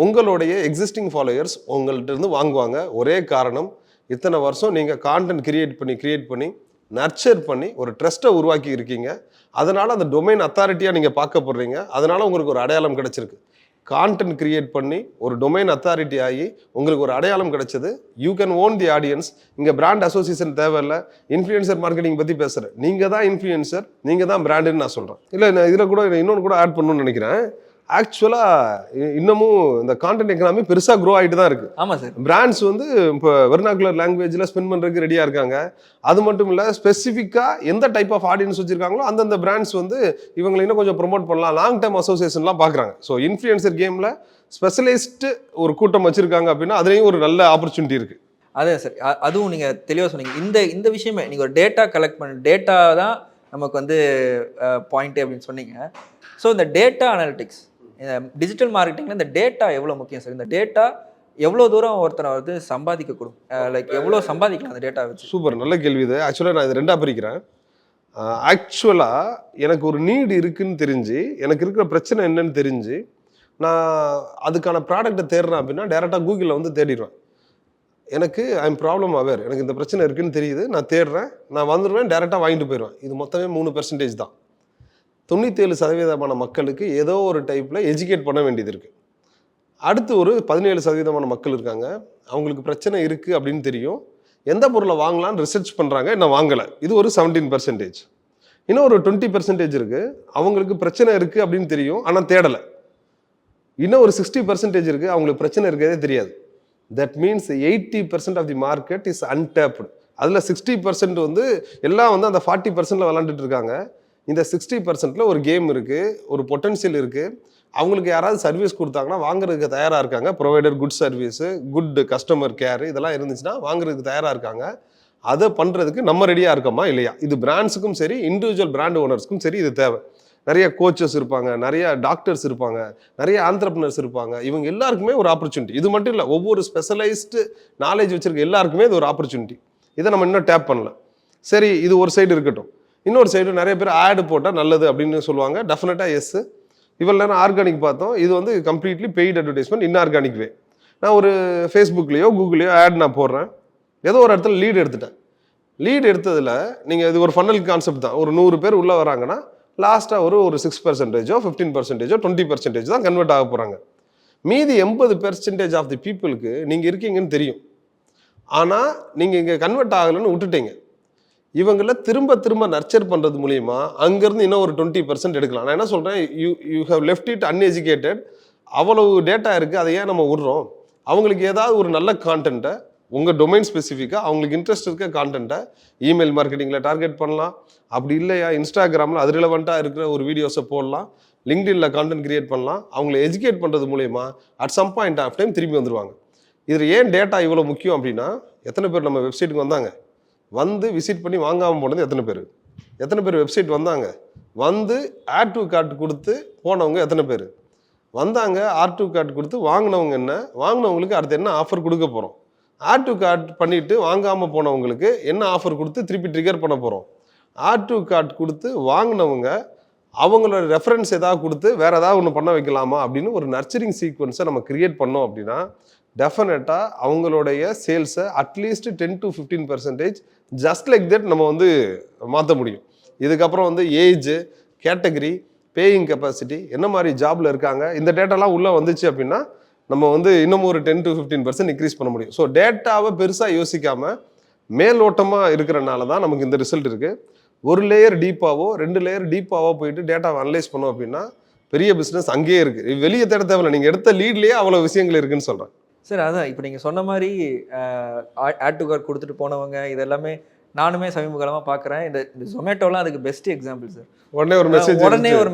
உங்களுடைய எக்ஸிஸ்டிங் ஃபாலோயர்ஸ் உங்கள்கிட்ட இருந்து வாங்குவாங்க. ஒரே காரணம், இத்தனை வருஷம் நீங்கள் கான்டென்ட் கிரியேட் பண்ணி நர்ச்சர் பண்ணி ஒரு ட்ரஸ்ட்டை உருவாக்கி இருக்கீங்க. அதனால் அந்த டொமைன் அத்தாரிட்டியாக நீங்கள் பார்க்கப்படுறீங்க. அதனால் உங்களுக்கு ஒரு அடையாளம் கிடைச்சிருக்கு. கான்டென்ட் கிரியேட் பண்ணி ஒரு டொமைன் அத்தாரிட்டி ஆகி உங்களுக்கு ஒரு அடையாளம் கிடைச்சது. You can own the audience. இங்கே பிராண்ட் அசோசியேஷன் தேவையில்லை. இன்ஃப்ளூயன்சர் மார்க்கெட்டிங் பற்றி பேசுகிறேன். நீங்கள் தான் இன்ஃப்ளூயன்சர், நீங்கள் தான் பிராண்டுன்னு நான் சொல்கிறேன். இல்லை நான் இதில் கூட இன்னொன்று கூட ஆட் பண்ணணும்னு நினைக்கிறேன். ஆக்சுவலாக இன்னமும் இந்த கான்டென்ட் எக்கனாமி பெருசாக க்ரோ ஆகிட்டு தான் இருக்குது. ஆமாம் சார். பிராண்ட்ஸ் வந்து இப்போ வெர்னாகுலர் லாங்குவேஜில் ஸ்பெண்ட் பண்ணுறதுக்கு ரெடியாக இருக்காங்க. அது மட்டும் இல்லை, ஸ்பெசிஃபிக்காக எந்த டைப் ஆஃப் ஆடியன்ஸ் வச்சுருக்காங்களோ அந்தந்த பிராண்ட்ஸ் வந்து இவங்களை இன்னும் கொஞ்சம் ப்ரொமோட் பண்ணலாம், லாங் டேர்ம் அசோசியேஷன்லாம் பார்க்குறாங்க. ஸோ இன்ஃப்ளூயன்சர் கேமில் ஸ்பெஷலைஸ்டு ஒரு கூட்டம் வச்சுருக்காங்க அப்படின்னா அதுலேயும் ஒரு நல்ல ஆப்பர்ச்சுனிட்டி இருக்குது. அதே சார், அதுவும் நீங்கள் தெளிவாக சொன்னீங்க. இந்த விஷயமே நீங்கள் ஒரு டேட்டா கலெக்ட் பண்ண டேட்டா தான் நமக்கு வந்து பாயிண்ட்டு அப்படின்னு சொன்னீங்க. ஸோ இந்த டேட்டா அனாலிட்டிக்ஸ், இந்த டிஜிட்டல் மார்க்கெட்டிங்கில் இந்த டேட்டா எவ்வளோ முக்கியம் சார்? இந்த டேட்டா எவ்வளோ தூரம் ஒருத்தனை வந்து சம்பாதிக்கக்கூடும், லைக் எவ்வளோ சம்பாதிக்கலாம் அந்த டேட்டா வச்சு? சூப்பர், நல்ல கேள்வி இது. ஆக்சுவலாக நான் இது ரெண்டாக பிரிக்கிறேன். ஆக்சுவலாக எனக்கு ஒரு நீடு இருக்குன்னு தெரிஞ்சு, எனக்கு இருக்கிற பிரச்சனை என்னன்னு தெரிஞ்சு, நான் அதுக்கான ப்ராடக்ட்டை தேடுறேன் அப்படின்னா டேரெக்டாக கூகுளில் வந்து தேடிடுவேன். எனக்கு ஐம் ப்ராப்ளம் அவேர், எனக்கு இந்த பிரச்சனை இருக்குன்னு தெரியுது, நான் தேடுறேன், நான் வந்துடுவேன், டேரெக்டாக வாங்கிட்டு போயிடுவேன். இது மொத்தமே 3% தான். 97% மக்களுக்கு ஏதோ ஒரு டைப்பில் எஜுகேட் பண்ண வேண்டியது இருக்குது. அடுத்து ஒரு 17% மக்கள் இருக்காங்க, அவங்களுக்கு பிரச்சனை இருக்குது அப்படின்னு தெரியும், எந்த பொருளை வாங்கலான்னு ரிசர்ச் பண்ணுறாங்க, நான் வாங்கலை, இது ஒரு 17%. இன்னும் ஒரு 20% இருக்குது, அவங்களுக்கு பிரச்சனை இருக்குது அப்படின்னு தெரியும் ஆனால் தேடலை. இன்னும் ஒரு 60% இருக்குது, அவங்களுக்கு பிரச்சனை இருக்கிறதே தெரியாது. That means 80% of the market is untapped. அதில் 60% வந்து எல்லாம் வந்து அந்த 40%ல் விளாண்டுட்டு இருக்காங்க. இந்த 60%ல் ஒரு கேம் இருக்குது, ஒரு பொட்டன்ஷியல் இருக்குது. அவங்களுக்கு யாராவது சர்வீஸ் கொடுத்தாங்கன்னா வாங்குறதுக்கு தயாராக இருக்காங்க. Provider good service, good customer care இதெல்லாம் இருந்துச்சுன்னா வாங்குறதுக்கு தயாராக இருக்காங்க. அதை பண்ணுறதுக்கு நம்ம ரெடியாக இருக்கோமா இல்லையா? இது பிராண்ட்ஸுக்கும் சரி, இண்டிவிஜுவல் பிராண்ட் ஓனர்ஸ்க்கும் சரி இது தேவை. நிறைய கோச்சஸ் இருப்பாங்க, நிறைய டாக்டர்ஸ் இருப்பாங்க, நிறைய ஆண்டர்பிரினர்ஸ் இருப்பாங்க. இவங்க எல்லாருக்குமே ஒரு ஆப்பர்ச்சுனிட்டி. இது மட்டும் இல்லை, ஒவ்வொரு ஸ்பெஷலைஸ்டு நாலேஜ் வச்சிருக்க எல்லாருக்குமே இது ஒரு ஆப்பர்ச்சுனிட்டி. இதை நம்ம இன்னும் டேப் பண்ணல. சரி, இது ஒரு சைடு இருக்கட்டும். இன்னொரு சைடு நிறைய பேர் ஆடு போட்டால் நல்லது அப்படின்னு சொல்லுவாங்க. டெஃபினட்டாக எஸ். இவ்வளோ நேரம் ஆர்கானிக் பார்த்தோம், இது வந்து கம்ப்ளீட்லி பெய்டு அட்வர்டைஸ்மெண்ட், இன்ஆர்கானிக் வே. நான் ஒரு ஃபேஸ்புக்லேயோ கூகுள்லேயோ ஆட் நான் போடுறேன், ஏதோ ஒரு இடத்துல லீடு எடுத்துட்டேன். லீடு எடுத்ததில் நீங்கள் இது ஒரு ஃபன்னல் கான்செப்ட் தான். ஒரு 100 பேர் உள்ளே வராங்கன்னா லாஸ்ட்டாக ஒரு 6%, 15%, 20% தான் கன்வெர்ட் ஆக போகிறாங்க. மீதி 80% ஆஃப் தி பீப்புளுக்கு நீங்கள் இருக்கீங்கன்னு தெரியும், ஆனால் நீங்கள் இங்கே கன்வெர்ட் ஆகலைன்னு விட்டுட்டீங்க. இவங்கள திரும்ப நர்ச்சர் பண்ணுறது மூலிமா அங்கேருந்து இன்னும் ஒரு 20% எடுக்கலாம். நான் என்ன சொல்கிறேன், you have left it uneducated. அவ்வளவு டேட்டா இருக்குது, அதை ஏன் நம்ம விடுறோம்? அவங்களுக்கு ஏதாவது ஒரு நல்ல கான்டென்ட்டை, உங்கள் டொமைன் ஸ்பெசிஃபிக்காக அவங்களுக்கு இன்ட்ரெஸ்ட் இருக்க கான்டென்ட்டை இமெயில் மார்க்கெட்டிங்கில் டார்கெட் பண்ணலாம். அப்படி இல்லையா இன்ஸ்டாகிராமில் அது ரிலவெண்ட்டாக இருக்கிற ஒரு வீடியோஸை போடலாம், லிங்க்டின்ல கான்டென்ட் கிரியேட் பண்ணலாம். அவங்கள எஜுகேட் பண்ணுறது மூலயமா at some point of time திரும்பி வந்துடுவாங்க. இதில் ஏன் டேட்டா இவ்வளோ முக்கியம் அப்படின்னா, எத்தனை பேர் நம்ம வெப்சைட்டுக்கு வந்தாங்க, வந்து விசிட் பண்ணி வாங்காமல் போனது எத்தனை பேர் வெப்சைட் வந்தாங்க, வந்து ஆட் டு கார்ட் கொடுத்து போனவங்க எத்தனை பேர் வந்தாங்க, ஆட் டு கார்ட் கொடுத்து வாங்கினவங்க என்ன, வாங்கினவங்களுக்கு அடுத்து என்ன ஆஃபர் கொடுக்க போகிறோம், ஆட் டு கார்ட் பண்ணிவிட்டு வாங்காமல் போனவங்களுக்கு என்ன ஆஃபர் கொடுத்து திருப்பி ட்ரிகர் பண்ண போகிறோம், ஆட் டு கார்ட் கொடுத்து வாங்கினவங்க அவங்களோட ரெஃபரன்ஸ் ஏதாவது கொடுத்து வேறு ஏதாவது ஒன்று பண்ண வைக்கலாமா அப்படின்னு ஒரு நர்ச்சரிங் சீக்வன்ஸை நம்ம கிரியேட் பண்ணோம் அப்படின்னா டெஃபினட்டாக அவங்களுடைய சேல்ஸை at least 10 to 15% just like that நம்ம வந்து மாற்ற முடியும். இதுக்கப்புறம் வந்து ஏஜ், கேட்டகரி, பேயிங் கெப்பாசிட்டி, என்ன மாதிரி ஜாபில் இருக்காங்க, இந்த டேட்டாலாம் உள்ளே வந்துச்சு அப்படின்னா நம்ம வந்து இன்னமும் ஒரு 10 to 15% இன்க்ரீஸ் பண்ண முடியும். ஸோ டேட்டாவை பெருசாக யோசிக்காமல் மேலோட்டமாக இருக்கிறனால தான் நமக்கு இந்த ரிசல்ட் இருக்குது. ஒரு லேயர் டீப்பாவோ 2 லேயர் டீப்பாவோ போயிட்டு டேட்டாவை அனலைஸ் பண்ணோம் அப்படின்னா பெரிய பிஸ்னஸ் அங்கேயே இருக்குது. வெளியே தேட தேவையில்லை, நீங்கள் எடுத்த லீட்லேயே அவ்வளோ விஷயங்கள் இருக்குன்னு சொல்கிறேன். சார் அதான் இப்போ நீங்கள் சொன்ன மாதிரி ஆட் டு கார்ட் கொடுத்துட்டு போனவங்க இதெல்லாமே நானுமே சமீபகாலமாக பார்க்குறேன். இந்த ஜொமேட்டோலாம் அதுக்கு பெஸ்ட் எக்ஸாம்பிள் சார். உடனே ஒரு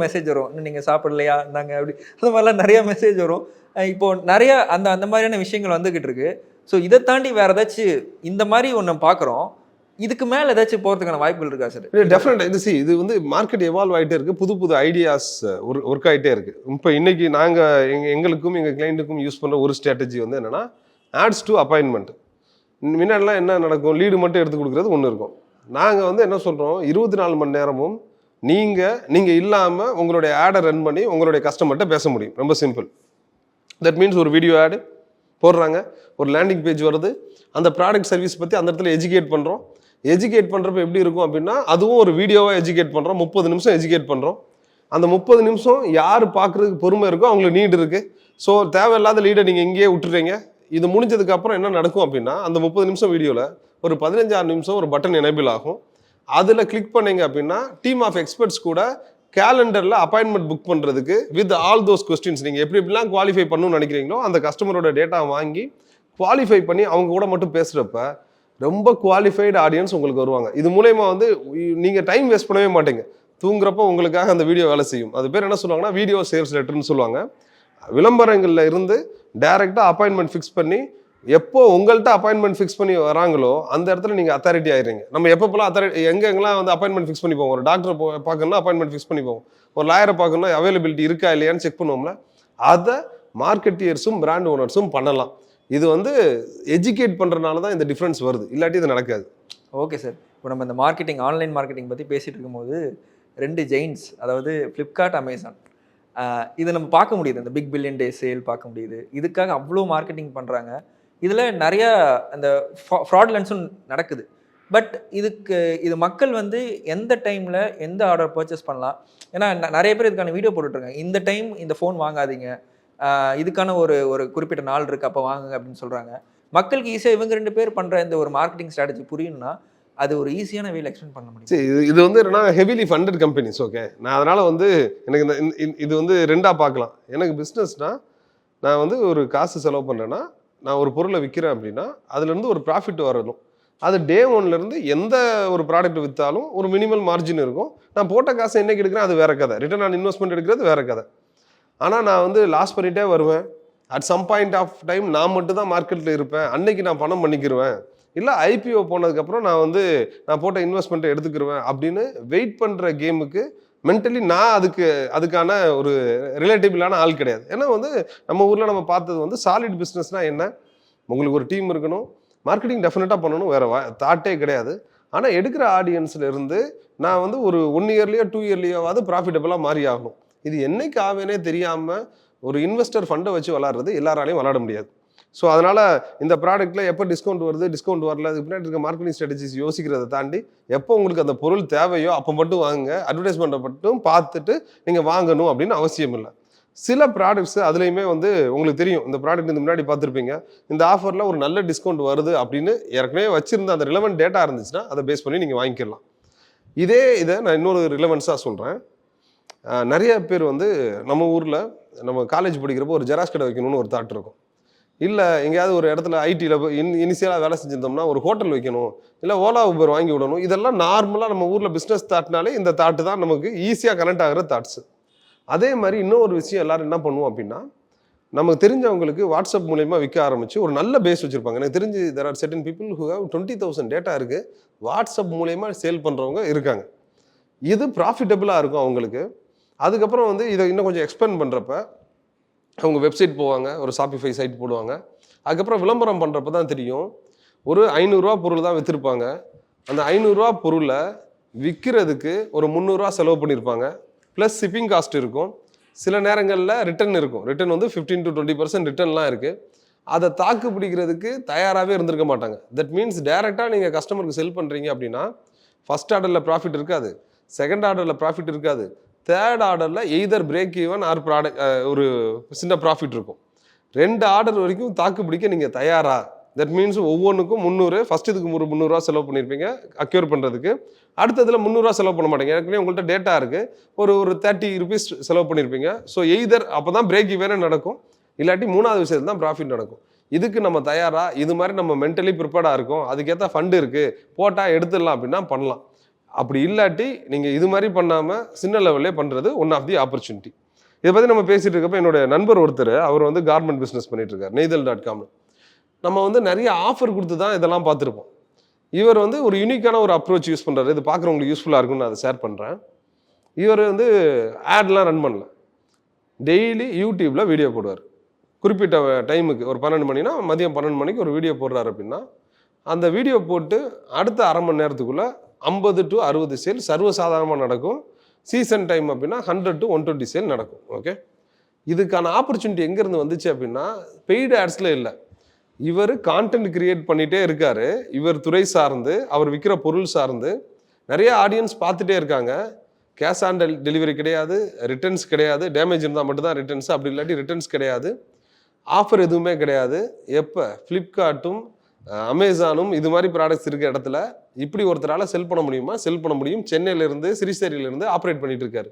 மெசேஜ் வரும், நீங்கள் சாப்பிடலையா நாங்கள் அப்படி அந்த மாதிரிலாம் நிறைய மெசேஜ் வரும். இப்போ நிறைய அந்த மாதிரியான விஷயங்கள் வந்துக்கிட்டு இருக்கு. ஸோ இதை தாண்டி வேறு ஏதாச்சும் இந்த மாதிரி ஒன்று பார்க்குறோம், இதுக்கு மேலே ஏதாச்சும் போகிறதுக்கான வாய்ப்புகள் இருக்கா சார்? டெஃபினட்டாக இது வந்து மார்க்கெட் எவால்வ் ஆகிட்டே இருக்குது, புது ஐடியாஸ் ஒர்க் ஆகிட்டே இருக்குது. இப்போ இன்றைக்கி நாங்கள் எங்களுக்கும் எங்கள் கிளைண்ட்டுக்கும் யூஸ் பண்ணுற ஒரு ஸ்ட்ராட்டஜி வந்து என்னென்னா ஆட்ஸ் டு அப்பாயின்மெண்ட். முன்னாடிலாம் என்ன நடக்கும், லீடு மட்டும் எடுத்து கொடுக்குறது ஒன்று இருக்கும். நாங்கள் வந்து என்ன சொல்கிறோம், 24 மணி நேரமும் நீங்கள் இல்லாமல் உங்களுடைய ஆடை ரன் பண்ணி உங்களுடைய கஸ்டமர்கிட்ட பேச முடியும். ரொம்ப சிம்பிள். தட் மீன்ஸ் ஒரு வீடியோ ஆடு போடுறாங்க, ஒரு லேண்டிங் பேஜ் வருது, அந்த ப்ராடக்ட் சர்வீஸ் பற்றி அந்த இடத்துல எஜுகேட் பண்ணுறோம். எஜுகேட் பண்ணுறப்ப எப்படி இருக்கும் அப்படின்னா, அதுவும் ஒரு வீடியோவாக எஜுகேட் பண்ணுறோம். 30 நிமிஷம் எஜுகேட் பண்ணுறோம். அந்த 30 நிமிஷம் யார் பார்க்குறதுக்கு பொறுமை இருக்கோ அவங்களுக்கு நீட் இருக்குது. ஸோ தேவையில்லாத லீடை நீங்கள் இங்கேயே விட்டுறீங்க. இது முடிஞ்சதுக்கப்புறம் என்ன நடக்கும் அப்படின்னா, அந்த 30 நிமிஷம் வீடியோவில் ஒரு 15 நிமிஷம் ஒரு பட்டன் எனேபிள் ஆகும். அதில் கிளிக் பண்ணீங்க அப்படின்னா டீம் ஆஃப் எக்ஸ்பர்ட்ஸ் கூட கேலண்டரில் அப்பாயின்மெண்ட் புக் பண்ணுறதுக்கு வித் ஆல் தோஸ் கொஸ்டின்ஸ் நீங்கள் எப்படிலாம் குவாலிஃபை பண்ணணும்னு நினைக்கிறீங்களோ அந்த கஸ்டமரோட டேட்டா வாங்கி குவாலிஃபை பண்ணி அவங்க கூட மட்டும் பேசுகிறப்ப ரொம்ப குவாலிஃபைடு ஆடியன்ஸ் உங்களுக்கு வருவாங்க. இது மூலயமா வந்து நீங்கள் டைம் வேஸ்ட் பண்ணவே மாட்டீங்க. தூங்குறப்போ உங்களுக்காக அந்த வீடியோ வேலை செய்யும். அது பேர் என்ன சொல்லுவாங்கன்னா வீடியோ சேல்ஸ் லெட்டர்னு சொல்லுவாங்க. விளம்பரங்களில் இருந்து டைரெக்டாக அப்பாயின்மெண்ட் ஃபிக்ஸ் பண்ணி எப்போ உங்கள்கிட்ட அப்பாயின்மெண்ட் ஃபிக்ஸ் பண்ணி வராங்களோ அந்த இடத்துல நீங்கள் அத்தாரிட்டி ஆயிடுறீங்க. நம்ம எப்பப்பெல்லாம் எங்கெங்கெல்லாம் வந்து அப்பாயின்மெண்ட் ஃபிக்ஸ் பண்ணி போவோம். ஒரு டாக்டரை பார்க்கணும்னா அப்பாயின்மெண்ட் ஃபிக்ஸ் பண்ணி போவோம். ஒரு லாயரை பார்க்கணும்னா அவைலபிலிட்டி இருக்கா இல்லையான்னு செக் பண்ணுவோம்ல. அதை மார்க்கெட்டியர்ஸும் பிராண்ட் ஓனர்ஸும் பண்ணலாம். இது வந்து எஜுகேட் பண்ணுறதுனால தான் இந்த டிஃப்ரென்ஸ் வருது, இல்லாட்டி இது நடக்காது. Okay sir. இப்போ நம்ம இந்த மார்க்கெட்டிங், ஆன்லைன் மார்க்கெட்டிங் பற்றி பேசிகிட்டு இருக்கும்போது 2 ஜெயின்ஸ், அதாவது ஃப்ளிப்கார்ட், அமேசான், இதை நம்ம பார்க்க முடியுது. இந்த பிக் பில்லியன் டே சேல் பார்க்க முடியுது. இதுக்காக அவ்வளோ மார்க்கெட்டிங் பண்ணுறாங்க. இதில் நிறையா அந்த ஃப்ராட்லன்ஸும் நடக்குது. பட் இது மக்கள் வந்து எந்த டைமில் எந்த ஆர்டர் பர்ச்சேஸ் பண்ணலாம்? ஏன்னா நிறைய பேர் இதுக்கான வீடியோ போட்டுட்ருக்காங்க. இந்த டைம் இந்த ஃபோன் வாங்காதீங்க, இதுக்கான ஒரு குறிப்பிட்ட நாள் இருக்குது, அப்போ வாங்குங்க அப்படின்னு சொல்கிறாங்க. மக்களுக்கு ஈஸியாக இவங்க 2 பேர் பண்ணுற இந்த ஒரு மார்க்கெட்டிங் ஸ்ட்ராட்டஜி புரியணும்னா அது ஒரு ஈஸியான வேலை எக்ஸ்பிளைன் பண்ண முடியும். சரி, இது வந்து என்னன்னா ஹெவிலி ஃபண்டட் கம்பெனிஸ். ஓகே, நான் அதனால் வந்து எனக்கு இது வந்து 2ஆக பார்க்கலாம். எனக்கு பிஸ்னஸ்னால் நான் வந்து ஒரு காசு செலவு பண்ணுறேன்னா, நான் ஒரு பொருளை விற்கிறேன் அப்படின்னா அதுலேருந்து ஒரு ப்ராஃபிட் வரணும். அது டே 1லேருந்து எந்த ஒரு ப்ராடக்ட் விற்றாலும் ஒரு மினிமல் மார்ஜின் இருக்கும். நான் போட்ட காசை என்னைக்கு எடுக்கிறேன் அது வேற கதை, ரிட்டர்ன் ஆன் இன்வெஸ்ட்மெண்ட் எடுக்கிறது வேற கதை. ஆனால் நான் வந்து லாஸ் பண்ணிகிட்டே வருவேன். At some point of time நான் மட்டும் தான் மார்க்கெட்டில் இருப்பேன், அன்னைக்கு நான் பணம் பண்ணிக்கிடுவேன். இல்லை ஐபிஓ போனதுக்கப்புறம் நான் போட்ட இன்வெஸ்ட்மெண்ட்டை எடுத்துக்கிடுவேன் அப்படின்னு வெயிட் பண்ணுற கேமுக்கு மென்டலி நான் அதுக்கான ஒரு ரிலேட்டிபிளான ஆள் கிடையாது. ஏன்னா வந்து நம்ம ஊரில் நம்ம பார்த்தது வந்து சாலிட் பிஸ்னஸ்னால் என்ன, உங்களுக்கு ஒரு டீம் இருக்கணும், மார்க்கெட்டிங் டெஃபினட்டாக பண்ணணும், வேறு தாட்டே கிடையாது. ஆனால் எடுக்கிற ஆடியன்ஸில் இருந்து நான் வந்து ஒரு 1 இயர்லேயோ 2 இயர்லேயோவாவது ப்ராஃபிட்டபுளாக மாறி ஆகணும். இது என்னைக்கு ஆவேனே தெரியாமல் ஒரு இன்வெஸ்டர் ஃபண்டை வச்சு விளாட்றது எல்லாராலையும் விளாட முடியாது. ஸோ அதனால் இந்த ப்ராடக்ட்டில் எப்போ டிஸ்கவுண்ட் வருது, டிஸ்கவுண்ட் வரல, அதுக்கு பின்னாடி இருக்க மார்க்கெட்டிங் ஸ்ட்ராட்டஜிஸ் யோசிக்கிறத தாண்டி எப்போ உங்களுக்கு அந்த பொருள் தேவையோ அப்போ மட்டும் வாங்குங்க. அட்வர்டைஸ்மெண்ட்டை மட்டும் பார்த்துட்டு நீங்கள் வாங்கணும் அப்படின்னு அவசியம் இல்லை. சில ப்ராடக்ட்ஸ் அதுலேயுமே வந்து உங்களுக்கு தெரியும், இந்த ப்ராடக்ட் இந்த முன்னாடி பார்த்துருப்பீங்க, இந்த ஆஃபரில் ஒரு நல்ல டிஸ்கவுண்ட் வருது அப்படின்னு ஏற்கனவே வச்சுருந்த அந்த ரிலவெண்ட் டேட்டா இருந்துச்சுன்னா அதை பேஸ் பண்ணி நீங்கள் வாங்கிக்கலாம். இதை நான் இன்னொரு ரிலவென்ஸாக சொல்கிறேன். நிறைய பேர் வந்து நம்ம ஊரில் நம்ம காலேஜ் படிக்கிறப்போ ஒரு ஜெராக்ஸ் கடை வைக்கணும்னு ஒரு தாட் இருக்கும். இல்லை எங்கேயாவது ஒரு இடத்துல ஐடியில் இனிஷியலாக வேலை செஞ்சிருந்தோம்னா ஒரு ஹோட்டல் வைக்கணும், இல்லை ஓலா ஊபர் வாங்கி விடணும். இதெல்லாம் நார்மலாக நம்ம ஊரில் பிஸ்னஸ் தாட்னாலே இந்த தாட்டு தான் நமக்கு ஈஸியாக கனெக்ட் ஆகிற தாட்ஸு. அதே மாதிரி இன்னொரு விஷயம் எல்லோரும் என்ன பண்ணுவோம் அப்படின்னா, நமக்கு தெரிஞ்சவங்களுக்கு வாட்ஸ்அப் மூலயமா விற்க ஆரம்பித்து ஒரு நல்ல பேஸ் வச்சுருப்பாங்க. எனக்கு தெரிஞ்சு there are certain people who have 20,000 data இருக்குது, வாட்ஸ்அப் மூலயமா சேல் பண்ணுறவங்க இருக்காங்க. இது ப்ராஃபிட்டபுளாக இருக்கும் அவங்களுக்கு. அதுக்கப்புறம் வந்து இதை இன்னும் கொஞ்சம் எக்ஸ்பெண்ட் பண்ணுறப்ப அவங்க வெப்சைட் போவாங்க, ஒரு ஷாப்பிஃபை சைட் போடுவாங்க. அதுக்கப்புறம் விளம்பரம் பண்ணுறப்ப தான் தெரியும், ஒரு 500 ரூபா பொருள் தான் விற்றுருப்பாங்க. அந்த 500 ரூபா பொருளை விற்கிறதுக்கு ஒரு 300 ரூபா செலவு பண்ணியிருப்பாங்க, ப்ளஸ் ஷிப்பிங் காஸ்ட் இருக்கும். சில நேரங்களில் ரிட்டர்ன் இருக்கும். ரிட்டர்ன் வந்து 15 to 20% ரிட்டர்ன்லாம் இருக்குது. அதை தாக்கு பிடிக்கிறதுக்கு தயாராகவே இருந்திருக்க மாட்டாங்க. தட் மீன்ஸ் டைரெக்டாக நீங்கள் கஸ்டமருக்கு செல் பண்ணுறீங்க அப்படின்னா ஃபஸ்ட் ஆர்டரில் ப்ராஃபிட் இருக்காது, செகண்ட் ஆர்டரில் ப்ராஃபிட் இருக்காது, தேர்ட் ஆர்டரில் either break even or product ஒரு சின்ன ப்ராஃபிட் இருக்கும். 2 ஆர்டர் வரைக்கும் தாக்கு பிடிக்க நீங்கள் தயாரா? தட் மீன்ஸ் ஒவ்வொன்றுக்கும் 300, ஃபஸ்ட் இதுக்கு 300 ரூபா செலவு பண்ணியிருப்பீங்க அக்யூர் பண்ணுறதுக்கு, அடுத்ததில் 300 ரூபா செலவு பண்ண மாட்டீங்க, ஏற்கனவே உங்கள்கிட்ட டேட்டா இருக்குது, ஒரு 30 rupees செலவு பண்ணியிருப்பீங்க. ஸோ எய்தர் அப்போ தான் பிரேக் ஈவனே நடக்கும், இல்லாட்டி 3வது விஷயத்தில் தான் ப்ராஃபிட் நடக்கும். இதுக்கு நம்ம தயாரா? இது மாதிரி நம்ம மென்டலி ப்ரிப்பேர்டாக இருக்கும், அதுக்கேற்ற ஃபண்டு இருக்குது, போட்டால் எடுத்துடலாம் அப்படின்னா பண்ணலாம். அப்படி இல்லாட்டி நீங்கள் இது மாதிரி பண்ணாமல் சின்ன லெவல்லே பண்ணுறது ஒன் ஆஃப் தி ஆப்பர்ச்சுனிட்டி. இதை பற்றி நம்ம பேசிகிட்டு இருக்கப்போ என்னோட நண்பர் ஒருத்தர், அவர் வந்து கார்மெண்ட் பிஸ்னஸ் பண்ணிகிட்ருக்கார், neidhal.com. நம்ம வந்து நிறைய ஆஃபர் கொடுத்து தான் இதெல்லாம் பார்த்துருப்போம். இவர் வந்து ஒரு யூனிக்கான ஒரு அப்ரோச் யூஸ் பண்ணுறாரு. இது பார்க்குறவங்களுக்கு யூஸ்ஃபுல்லாக இருக்கும்னு நான் அதை ஷேர் பண்ணுறேன். இவர் வந்து ஆட்லாம் ரன் பண்ணல, டெய்லி யூடியூப்பில் வீடியோ போடுவார். குறிப்பிட்ட டைமுக்கு ஒரு 12 மணினா மதியம் 12 மணிக்கு ஒரு வீடியோ போடுறாரு அப்படின்னா, அந்த வீடியோ போட்டு அடுத்த அரை மணி நேரத்துக்குள்ளே 50 to 60 சேல் சர்வசாதாரணமாக நடக்கும். சீசன் டைம் அப்படின்னா 100 to 120 சேல் நடக்கும். ஓகே, இதுக்கான ஆப்பர்ச்சுனிட்டி எங்கேருந்து வந்துச்சு அப்படின்னா பெய்டு ஆட்ஸில் இல்லை. இவர் கான்டென்ட் கிரியேட் பண்ணிகிட்டே இருக்காரு. இவர் துறை சார்ந்து, அவர் விற்கிற பொருள் சார்ந்து நிறைய ஆடியன்ஸ் பார்த்துட்டே இருக்காங்க. கேஷ் ஆன் டெலிவரி கிடையாது, ரிட்டர்ன்ஸ் கிடையாது, டேமேஜ் இருந்தால் மட்டும்தான் ரிட்டர்ன்ஸ், அப்படி இல்லாட்டி ரிட்டர்ன்ஸ் கிடையாது, ஆஃபர் எதுவுமே கிடையாது. எப்போ ஃப்ளிப்கார்ட்டும் அமேசானும் இது மாதிரி ப்ராடக்ட்ஸ் இருக்க இடத்துல இப்படி ஒருத்தரால் செல் பண்ண முடியுமா? செல் பண்ண முடியும். சென்னையிலேருந்து சிறுசேரியிலேருந்து ஆப்ரேட் பண்ணிட்டு இருக்காரு.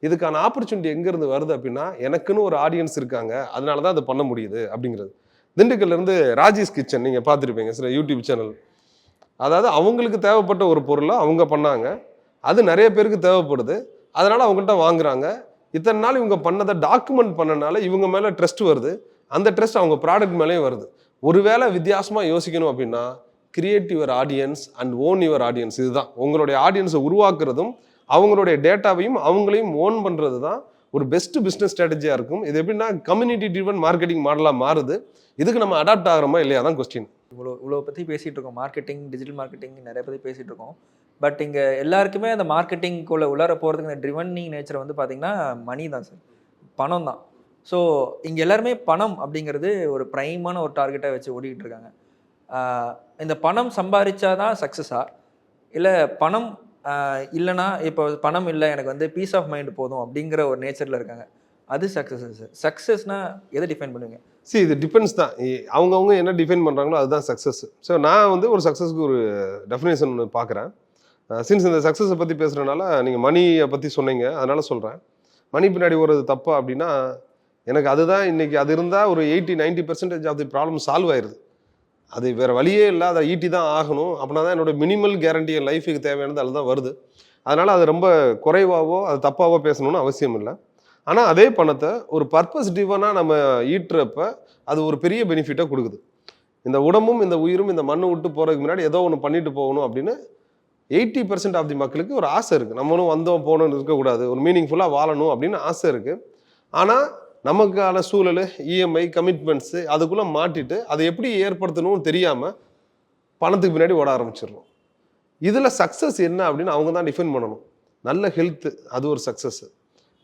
இதுக்கான ஆப்பர்ச்சுனிட்டி எங்கேருந்து வருது அப்படின்னா எனக்குன்னு ஒரு ஆடியன்ஸ் இருக்காங்க, அதனால தான் அதை பண்ண முடியுது அப்படிங்கிறது. திண்டுக்கல்லேருந்து ராஜேஷ் கிச்சன் நீங்கள் பார்த்துருப்பீங்க சில யூடியூப் சேனல். அதாவது அவங்களுக்கு தேவைப்பட்ட ஒரு பொருளை அவங்க பண்ணாங்க, அது நிறைய பேருக்கு தேவைப்படுது, அதனால் அவங்கள்ட்ட வாங்குறாங்க. இத்தனை நாள் இவங்க பண்ணதை டாக்குமெண்ட் பண்ணனால இவங்க மேலே ட்ரஸ்ட் வருது. அந்த ட்ரஸ்ட் அவங்க ப்ராடக்ட் மேலேயும் வருது. ஒருவேளை வித்தியாசமாக யோசிக்கணும் அப்படின்னா create your audience and own your audience. இதுதான் உங்களுடைய ஆடியன்ஸை உருவாக்குறதும் அவங்களுடைய டேட்டாவையும் அவங்களையும் ஓன் பண்ணுறது தான் ஒரு பெஸ்ட் பிஸ்னஸ் ஸ்ட்ராட்டஜியாக இருக்கும். இது எப்படின்னா கம்யூனிட்டி ட்ரிவன் மார்க்கெட்டிங் மாடலாக மாறுது. இதுக்கு நம்ம அடாப்ட் ஆகிறோமா இல்லையா தான் கொஸ்டின். இவ்வளோ பற்றி பேசிகிட்டு இருக்கோம், மார்க்கெட்டிங், டிஜிட்டல் மார்க்கெட்டிங் நிறைய பற்றி பேசிகிட்டு இருக்கோம். பட் இங்கே எல்லாருக்குமே அந்த மார்க்கெட்டிங்குள்ளே உள்ளார போகிறதுக்கு இந்த ட்ரிவனிங் நேச்சர் வந்து பார்த்திங்கன்னா மணி தான் சார், பணம் தான். ஸோ இங்கே எல்லாருமே பணம் அப்படிங்கிறது ஒரு ப்ரைமான ஒரு டார்கெட்டாக வச்சு ஓடிக்கிட்டு இருக்காங்க. இந்த பணம் சம்பாதிச்சா தான் சக்ஸஸா, இல்லை பணம் இல்லைனா இப்போ பணம் இல்லை எனக்கு வந்து பீஸ் ஆஃப் மைண்ட் போதும் அப்படிங்கிற ஒரு நேச்சரில் இருக்காங்க, அது சக்ஸஸ் சார்? சக்ஸஸ்னால் எதை டிஃபைன் பண்ணுவீங்க? இது டிபெண்ட்ஸ் தான். அவங்கவுங்க என்ன டிஃபைன் பண்ணுறாங்களோ அதுதான் சக்ஸஸ். ஸோ நான் வந்து ஒரு சக்ஸஸ்க்கு ஒரு டெஃபினேஷன் ஒன்று பார்க்குறேன். சின்ஸ் இந்த சக்ஸஸை பற்றி பேசுகிறனால நீங்கள் மணியை பற்றி சொன்னீங்க, அதனால் சொல்கிறேன். மணி பின்னாடி ஓடுறது தப்பா அப்படின்னா எனக்கு அதுதான் இன்றைக்கி அது இருந்தால் ஒரு 80-90% ஆஃப் தி ப்ராப்ளம் சால்வ் ஆயிடுது. அது வேறு வழியே இல்லை, அதை ஈட்டி தான் ஆகணும். அப்படின்னா தான் என்னோட மினிமல் கேரண்டி என் லைஃபுக்கு தேவையானது அதில் தான் வருது. அதனால் அது ரொம்ப குறைவாவோ அது தப்பாவோ பேசணும்னு அவசியம் இல்லை. ஆனால் அதே பணத்தை ஒரு பர்பஸ் டிவனாக நம்ம ஈட்டுறப்ப அது ஒரு பெரிய பெனிஃபிட்டாக கொடுக்குது. இந்த உடம்பும் இந்த உயிரும் இந்த மண்ணை விட்டு போகிறதுக்கு முன்னாடி ஏதோ ஒன்று பண்ணிட்டு போகணும் அப்படின்னு 80% ஆஃப் தி மக்களுக்கு ஒரு ஆசை இருக்குது. நம்மளும் வந்தோம் போகணும்னு இருக்கக்கூடாது, ஒரு மீனிங்ஃபுல்லாக வாழணும் அப்படின்னு ஆசை இருக்குது. ஆனால் நமக்கான சூழல், இஎம்ஐ, கமிட்மெண்ட்ஸு அதுக்குள்ளே மாட்டிட்டு அதை எப்படி ஏற்படுத்தணும்னு தெரியாமல் பணத்துக்கு பின்னாடி ஓட ஆரம்பிச்சிடணும். இதில் சக்ஸஸ் என்ன அப்படின்னு அவங்க தான் டிஃபைன் பண்ணணும். நல்ல ஹெல்த்து, அது ஒரு சக்ஸஸ்ஸு.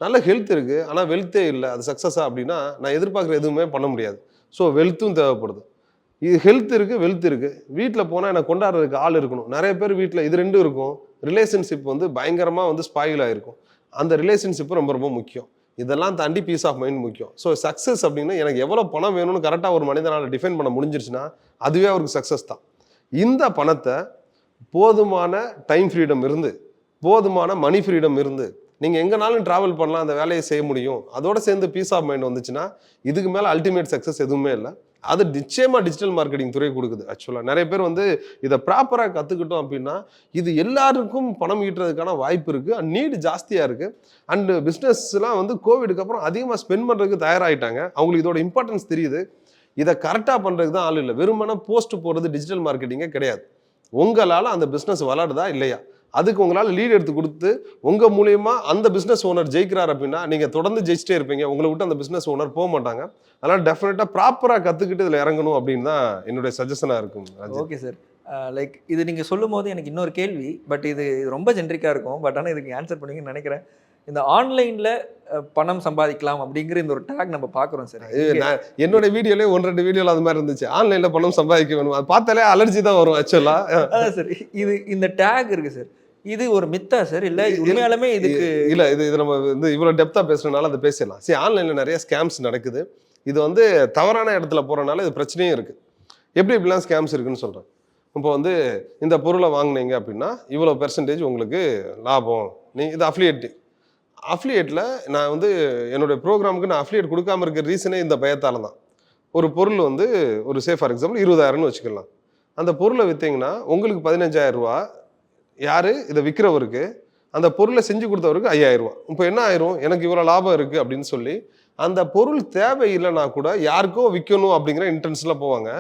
நல்ல ஹெல்த் இருக்குது ஆனால் வெல்த்தே இல்லை, அது சக்ஸஸா அப்படின்னா நான் எதிர்பார்க்குற எதுவுமே பண்ண முடியாது. ஸோ வெல்த்தும் தேவைப்படுது. இது ஹெல்த் இருக்குது, வெல்த் இருக்குது. வீட்டில் போனால் எனக்கு கொண்டாடுறதுக்கு ஆள் இருக்கணும். நிறைய பேர் வீட்டில் இது ரெண்டும் இருக்கும். ரிலேஷன்ஷிப் வந்து பயங்கரமாக வந்து ஸ்பாயில் ஆகிருக்கும். அந்த ரிலேஷன்ஷிப்பு ரொம்ப ரொம்ப முக்கியம். இதெல்லாம் தாண்டி பீஸ் ஆஃப் மைண்ட் முக்கியம். ஸோ சக்ஸஸ் அப்படின்னா எனக்கு எவ்வளோ பணம் வேணும்னு கரெக்டாக ஒரு மனிதனால் டிஃபைன் பண்ண முடிஞ்சிருச்சுன்னா அதுவே அவருக்கு சக்ஸஸ் தான். இந்த பணத்தை போதுமான டைம் ஃப்ரீடம் இருந்து, போதுமான மணி ஃப்ரீடம் இருந்து நீங்கள் எங்கேனாலும் ட்ராவல் பண்ணலாம், அந்த வேலையை செய்ய முடியும். அதோடு சேர்ந்து பீஸ் ஆஃப் மைண்ட் வந்துச்சுன்னா இதுக்கு மேலே அல்டிமேட் சக்ஸஸ் எதுவுமே இல்லை. அது நிச்சயமாக டிஜிட்டல் மார்க்கெட்டிங் துறை கொடுக்குது. ஆக்சுவலாக நிறைய பேர் வந்து இதை ப்ராப்பராக கற்றுக்கிட்டோம் அப்படின்னா இது எல்லாருக்கும் பணம் ஈட்டுறதுக்கான வாய்ப்பு இருக்குது. அண்ட் நீடு ஜாஸ்தியாக இருக்குது. அண்டு பிஸ்னஸ்லாம் வந்து கோவிடுக்கு அப்புறம் அதிகமாக ஸ்பெண்ட் பண்ணுறதுக்கு தயாராகிட்டாங்க. அவங்களுக்கு இதோட இம்பார்ட்டன்ஸ் தெரியுது. இதை கரெக்டாக பண்ணுறதுக்கு தான் ஆள் இல்லை. வெறுமனே போஸ்ட் போடுறது டிஜிட்டல் மார்க்கெட்டிங்கே கிடையாது. உங்களால் அந்த பிஸ்னஸ் வளருதா இல்லையா, அதுக்கு உங்களால் லீட் எடுத்து கொடுத்து உங்கள் மூலியமா அந்த பிஸ்னஸ் ஓனர் ஜெயிக்கிறார் அப்படின்னா நீங்கள் தொடர்ந்து ஜெயிச்சிட்டே இருப்பீங்க. உங்களை விட்டு அந்த பிஸ்னஸ் ஓனர் போக மாட்டாங்க. அதனால் டெஃபினட்டாக ப்ராப்பராக கற்றுக்கிட்டு இதில் இறங்கணும் அப்படின்னு தான் என்னுடைய சஜஷனாக இருக்கும். ஓகே சார், லைக் இது நீங்கள் சொல்லும் போது எனக்கு இன்னொரு கேள்வி, பட் இது ரொம்ப ஜென்ரிக்காக இருக்கும், பட் ஆனால் இதுக்கு ஆன்சர் பண்ணுவீங்கன்னு நினைக்கிறேன். இந்த ஆன்லைனில் பணம் சம்பாதிக்கலாம் அப்படிங்கிற இந்த ஒரு டேக் நம்ம பார்க்குறோம் சார். என்னோட வீடியோலேயே 1-2 வீடியோவில் அது மாதிரி இருந்துச்சு. ஆன்லைனில் பணம் சம்பாதிக்க வேணும், அது பார்த்தாலே அலர்ஜி தான் வரும் ஆக்சுவலாக. அதான் சார், இது இந்த டேக் இருக்குது சார், இது ஒரு மித்தா சார் இல்லை உண்மையாலுமே இதுக்கு இல்லை? இது நம்ம வந்து இவ்வளோ டெப்த்தாக பேசுறதுனால அதை பேசலாம். சரி, ஆன்லைனில் நிறைய ஸ்கேம்ஸ் நடக்குது. இது வந்து தவறான இடத்துல போகிறனால இது பிரச்சனையும் இருக்குது. எப்படிலாம் ஸ்கேம்ஸ் இருக்குன்னு சொல்கிறேன். இப்போ வந்து இந்த பொருளை வாங்கினீங்க அப்படின்னா இவ்வளோ பெர்சன்டேஜ் உங்களுக்கு லாபம். இது அஃப்லியேட்டில் நான் வந்து என்னுடைய ப்ரோக்ராமுக்கு நான் அஃப்லியேட் கொடுக்காம இருக்கிற ரீசனே இந்த பயத்தால் தான். ஒரு பொருள் வந்து ஒரு ஃபார் எக்ஸாம்பிள் 20,000ன்னு வச்சுக்கலாம். அந்த பொருளை விற்றீங்கன்னா உங்களுக்கு 15,000 ரூபா, யார் இதை விற்கிறவருக்கு, அந்த பொருளை செஞ்சு கொடுத்தவருக்கு 5,000 ரூபா. இப்போ என்ன ஆயிரும், எனக்கு இவ்வளோ லாபம் இருக்குது அப்படின்னு சொல்லி அந்த பொருள் தேவையில்லைன்னா கூட யாருக்கோ விற்கணும் அப்படிங்கிற இன்டென்ஷனில் போவாங்க.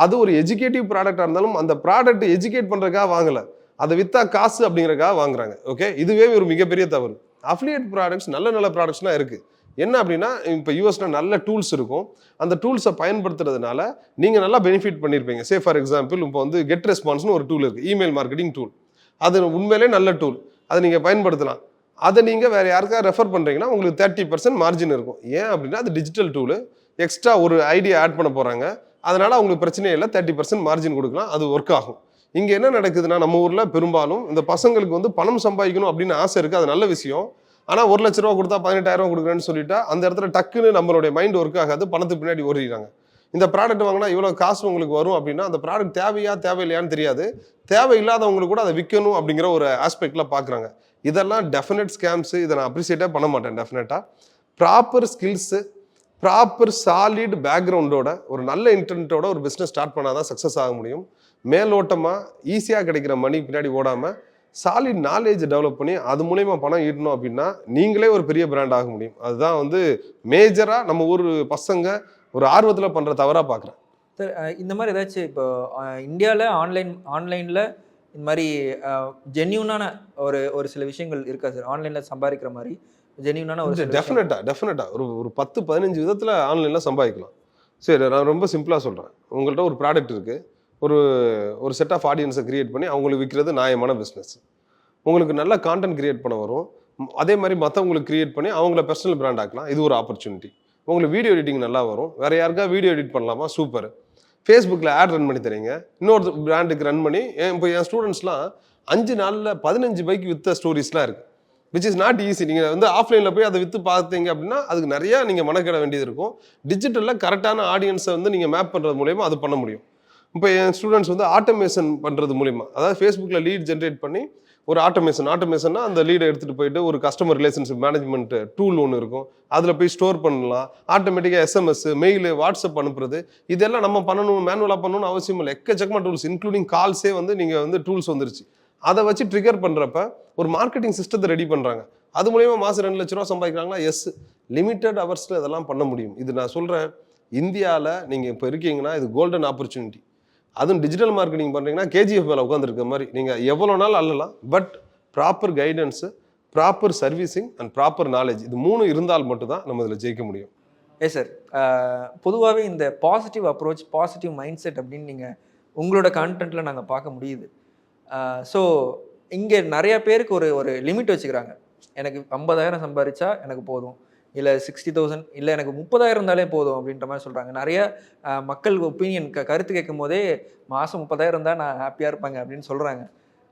அது ஒரு எஜுகேட்டிவ் ப்ராடக்டாக இருந்தாலும் அந்த ப்ராடக்ட் எஜுகேட் பண்ணுறதுக்காக வாங்கலை, அதை விற்றா காசு அப்படிங்கிறக்காக வாங்குறாங்க. ஓகே, இதுவே ஒரு மிகப்பெரிய தவறு. அஃபிலியேட் ப்ராடக்ட்ஸ் நல்ல ப்ராடக்ட்ஸ்லாம் இருக்குது. என்ன அப்படின்னா இப்போ யூஎஸ்ல நல்ல டூல்ஸ் இருக்கும். அந்த டூல்ஸை பயன்படுத்துறதுனால நீங்கள் நல்லா பெனிஃபிட் பண்ணியிருப்பீங்க. ஃபார் எக்ஸாம்பிள் இப்போ வந்து கெட் ரெஸ்பான்ஸ்னு ஒரு டூல் இருக்குது, இமெயில் மார்க்கெட்டிங் டூல். அது உண்மையிலே நல்ல டூல், அதை நீங்கள் பயன்படுத்தலாம். அதை நீங்கள் வேறு யாருக்காவது ரெஃபர் பண்ணுறீங்கன்னா உங்களுக்கு 30% மார்ஜின் இருக்கும். ஏன் அப்படின்னா அது டிஜிட்டல் டூலு, எக்ஸ்ட்ரா ஒரு ஐடியா ஆட் பண்ண போகிறாங்க, அதனால் அவங்களுக்கு பிரச்சனையே இல்லை, 30% மார்ஜின் கொடுக்கலாம், அது ஒர்க் ஆகும். இங்கே என்ன நடக்குதுன்னா நம்ம ஊரில் பெரும்பாலும் இந்த பசங்களுக்கு வந்து பணம் சம்பாதிக்கணும் அப்படின்னு ஆசை இருக்குது, அது நல்ல விஷயம். ஆனால் 1 லட்ச ரூபா கொடுத்தா 18,000 கொடுக்குறேன்னு சொல்லிட்டா அந்த இடத்துல டக்குன்னு நம்மளுடைய மைண்ட் ஒர்க் ஆகாது, பணத்துக்கு பின்னாடி ஓடிடுறாங்க. இந்த ப்ராடக்ட் வாங்கினா இவ்வளோ காசு உங்களுக்கு வரும் அப்படின்னா அந்த ப்ராடக்ட் தேவையில்லையான்னு தெரியாது, தேவையில்லாதவங்களுக்கு கூட அதை விற்கணும் அப்படிங்கிற ஒரு ஆஸ்பெக்டில் பார்க்குறாங்க. இதெல்லாம் டெஃபினட் ஸ்கேம்ஸு, இதை நான் அப்ரிசியேட்டே பண்ண மாட்டேன். டெஃபினட்டாக ப்ராப்பர் ஸ்கில்ஸு, ப்ராப்பர் சாலிட் பேக்ரவுண்டோட ஒரு நல்ல இன்டென்ட்டோட ஒரு பிஸ்னஸ் ஸ்டார்ட் பண்ணால் தான் சக்ஸஸ் ஆக முடியும். மேலோட்டமாக ஈஸியாக கிடைக்கிற மணி பின்னாடி ஓடாமல் சாலிட் நாலேஜ் டெவலப் பண்ணி அது மூலயமா பணம் ஈட்டணும் அப்படின்னா நீங்களே ஒரு பெரிய பிராண்ட் ஆக முடியும். அதுதான் வந்து மேஜராக நம்ம ஊர் பசங்க ஒரு ஆர்வத்தில் பண்ணுற தவறாக பார்க்குறேன். சார், இந்த மாதிரி ஏதாச்சும் இப்போ இந்தியாவில் ஆன்லைனில் இந்த மாதிரி ஜென்யூனான ஒரு சில விஷயங்கள் இருக்கா சார்? ஆன்லைனில் சம்பாதிக்கிற மாதிரி ஜென்யூனான ஒரு டெஃபினட்டாக ஒரு 10-15 விதத்தில் ஆன்லைனில் சம்பாதிக்கலாம். சரி, நான் ரொம்ப சிம்பிளாக சொல்கிறேன். உங்கள்கிட்ட ஒரு ப்ராடக்ட் இருக்குது, ஒரு செட் ஆஃப் ஆடியன்ஸை கிரியேட் பண்ணி அவங்களுக்கு விற்கிறது நியாயமான பிஸ்னஸ். உங்களுக்கு நல்ல கான்டென்ட் கிரியேட் பண்ண வரும், அதே மாதிரி மற்றவங்களுக்கு கிரியேட் பண்ணி அவங்கள பர்சனல் பிராண்ட் ஆக்கலாம், இது ஒரு ஆப்பர்ச்சுனிட்டி. உங்களுக்கு வீடியோ எடிட்டிங் நல்லா வரும், வேறு யாருக்கா வீடியோ எடிட் பண்ணலாமா, சூப்பர். ஃபேஸ்புக்கில் ஆட் ரன் பண்ணி தரீங்க, இன்னொரு பிராண்டுக்கு ரன் பண்ணி. இப்போ என் ஸ்டூடெண்ட்ஸ்லாம் 5 நாளில் 15 பைக் வித்த ஸ்டோரிஸ்லாம் இருக்குது, விச் இஸ் நாட் ஈஸி. நீங்கள் வந்து ஆஃப்லைனில் போய் அதை விற்று பார்த்தீங்க அப்படின்னா அதுக்கு நிறையா நீங்கள் மனக்கிட வேண்டியது இருக்கும். டிஜிட்டலில் கரெக்டான ஆடியன்ஸை வந்து நீங்கள் மேப் பண்ணுறது மூலயமா அது பண்ண முடியும். இப்போ என் ஸ்டூடெண்ட்ஸ் வந்து ஆட்டோமேஷன் பண்ணுறது மூலிமா, அதாவது ஃபேஸ்புக்கில் லீட் ஜென்ரேட் பண்ணி ஒரு ஆட்டோமேஷன்னா அந்த லீடை எடுத்துகிட்டு போயிட்டு ஒரு கஸ்டமர் ரிலேஷன்ஷிப் மேனேஜ்மெண்ட் டூல் ஒன்று இருக்கும், அதில் போய் ஸ்டோர் பண்ணலாம். ஆட்டோமேட்டிக்காக எஸ்எம்எஸ், மெயிலு, வாட்ஸ்அப் அனுப்புறது, இதெல்லாம் நம்ம பண்ணணும், மேனுவலாக பண்ணணும்னு அவசியம் இல்லை. எக்கச்சக்கமாக டூல்ஸ், இன்க்ளூடிங் கால்ஸே வந்து நீங்கள் வந்து டூல்ஸ் வந்துருச்சு. அதை வச்சு ட்ரிகர் பண்ணுறப்ப ஒரு மார்க்கெட்டிங் சிஸ்டத்தை ரெடி பண்ணுறாங்க, அது மூலயமா மாதம் 2 லட்ச ரூபா சம்பாதிக்கிறாங்களா? எஸ், லிமிட்டட் ஹவர்ஸில் இதெல்லாம் பண்ண முடியும். இது நான் சொல்கிறேன், இந்தியாவில் நீங்கள் இப்போ இருக்கீங்கன்னா இது கோல்டன் ஆப்பர்ச்சுனிட்டி. அதுவும் டிஜிட்டல் மார்க்கெட்டிங் பண்ணுறீங்கன்னா கேஜிஎஃப் மேலே உட்காந்துருக்க மாதிரி நீங்கள் எவ்வளோ நாள் அல்லலாம். But proper guidance, proper servicing and proper knowledge, இது 3 இருந்தால் மட்டும்தான் நம்ம இதில் ஜெயிக்க முடியும். சார், பொதுவாகவே இந்த positive approach, positive mind set அப்படின்னு நீங்கள் உங்களோட கான்டென்ட்டில் நாங்கள் பார்க்க முடியுது. ஸோ இங்கே நிறையா பேருக்கு ஒரு லிமிட் வச்சுக்கிறாங்க. எனக்கு 50,000 சம்பாதிச்சா எனக்கு போதும், இல்லை 60,000, இல்லை எனக்கு 30,000 இருந்தாலே போதும் அப்படின்ற மாதிரி சொல்கிறாங்க. நிறைய மக்கள் ஒப்பீனியன் கருத்து கேட்கும் போதே மாதம் 30,000 இருந்தால் நான் ஹாப்பியாக இருப்பாங்க அப்படின்னு சொல்கிறாங்க.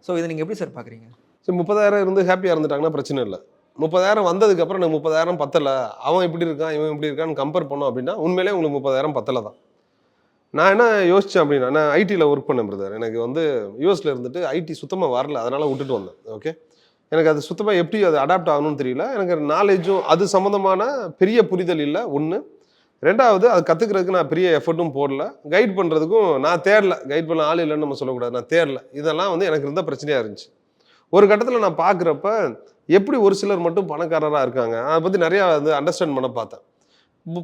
ஸோ இதை நீங்கள் எப்படி சார் பார்க்குறீங்க? ஸோ 30,000 இருந்து ஹாப்பியாக இருந்துட்டாங்கன்னா பிரச்சனை இல்லை. 30,000 வந்ததுக்கப்புறம் எனக்கு 30,000 பத்தலை, அவன் இப்படி இருக்கான் இவன் இப்படி இருக்கான்னு கம்பேர் பண்ணோம் அப்படின்னா உண்மையிலே உங்களுக்கு 30,000 பத்தலை தான். நான் என்ன யோசித்தேன் அப்படின்னா, நான் ஐடியில் ஒர்க் பண்ணேன் பிரதர். எனக்கு வந்து யூஎஸில் இருந்துட்டு ஐடி சுத்தமாக வரல, அதனால் விட்டுட்டு வந்தேன். ஓகே, எனக்கு அது சுத்தமாக எப்படி அது அடாப்ட் ஆகணும்னு தெரியல, எனக்கு நாலேஜும் அது சம்மந்தமான பெரிய புரிதல் இல்லை. 1. 2வது, அது கற்றுக்கிறதுக்கு நான் பெரிய எஃபர்ட்டும் போடல, கைட் பண்ணுறதுக்கும் நான் தேடல. கைட் பண்ண ஆள் இல்லைன்னு நம்ம சொல்லக்கூடாது, நான் தேடல. இதெல்லாம் வந்து எனக்கு இருந்த பிரச்சனையாக இருந்துச்சு. ஒரு கட்டத்தில் நான் பார்க்குறப்ப எப்படி ஒரு சிலர் மட்டும் பணக்காரராக இருக்காங்க, அதை பற்றி நிறையா வந்து அண்டர்ஸ்டாண்ட் பண்ண பார்த்தேன்.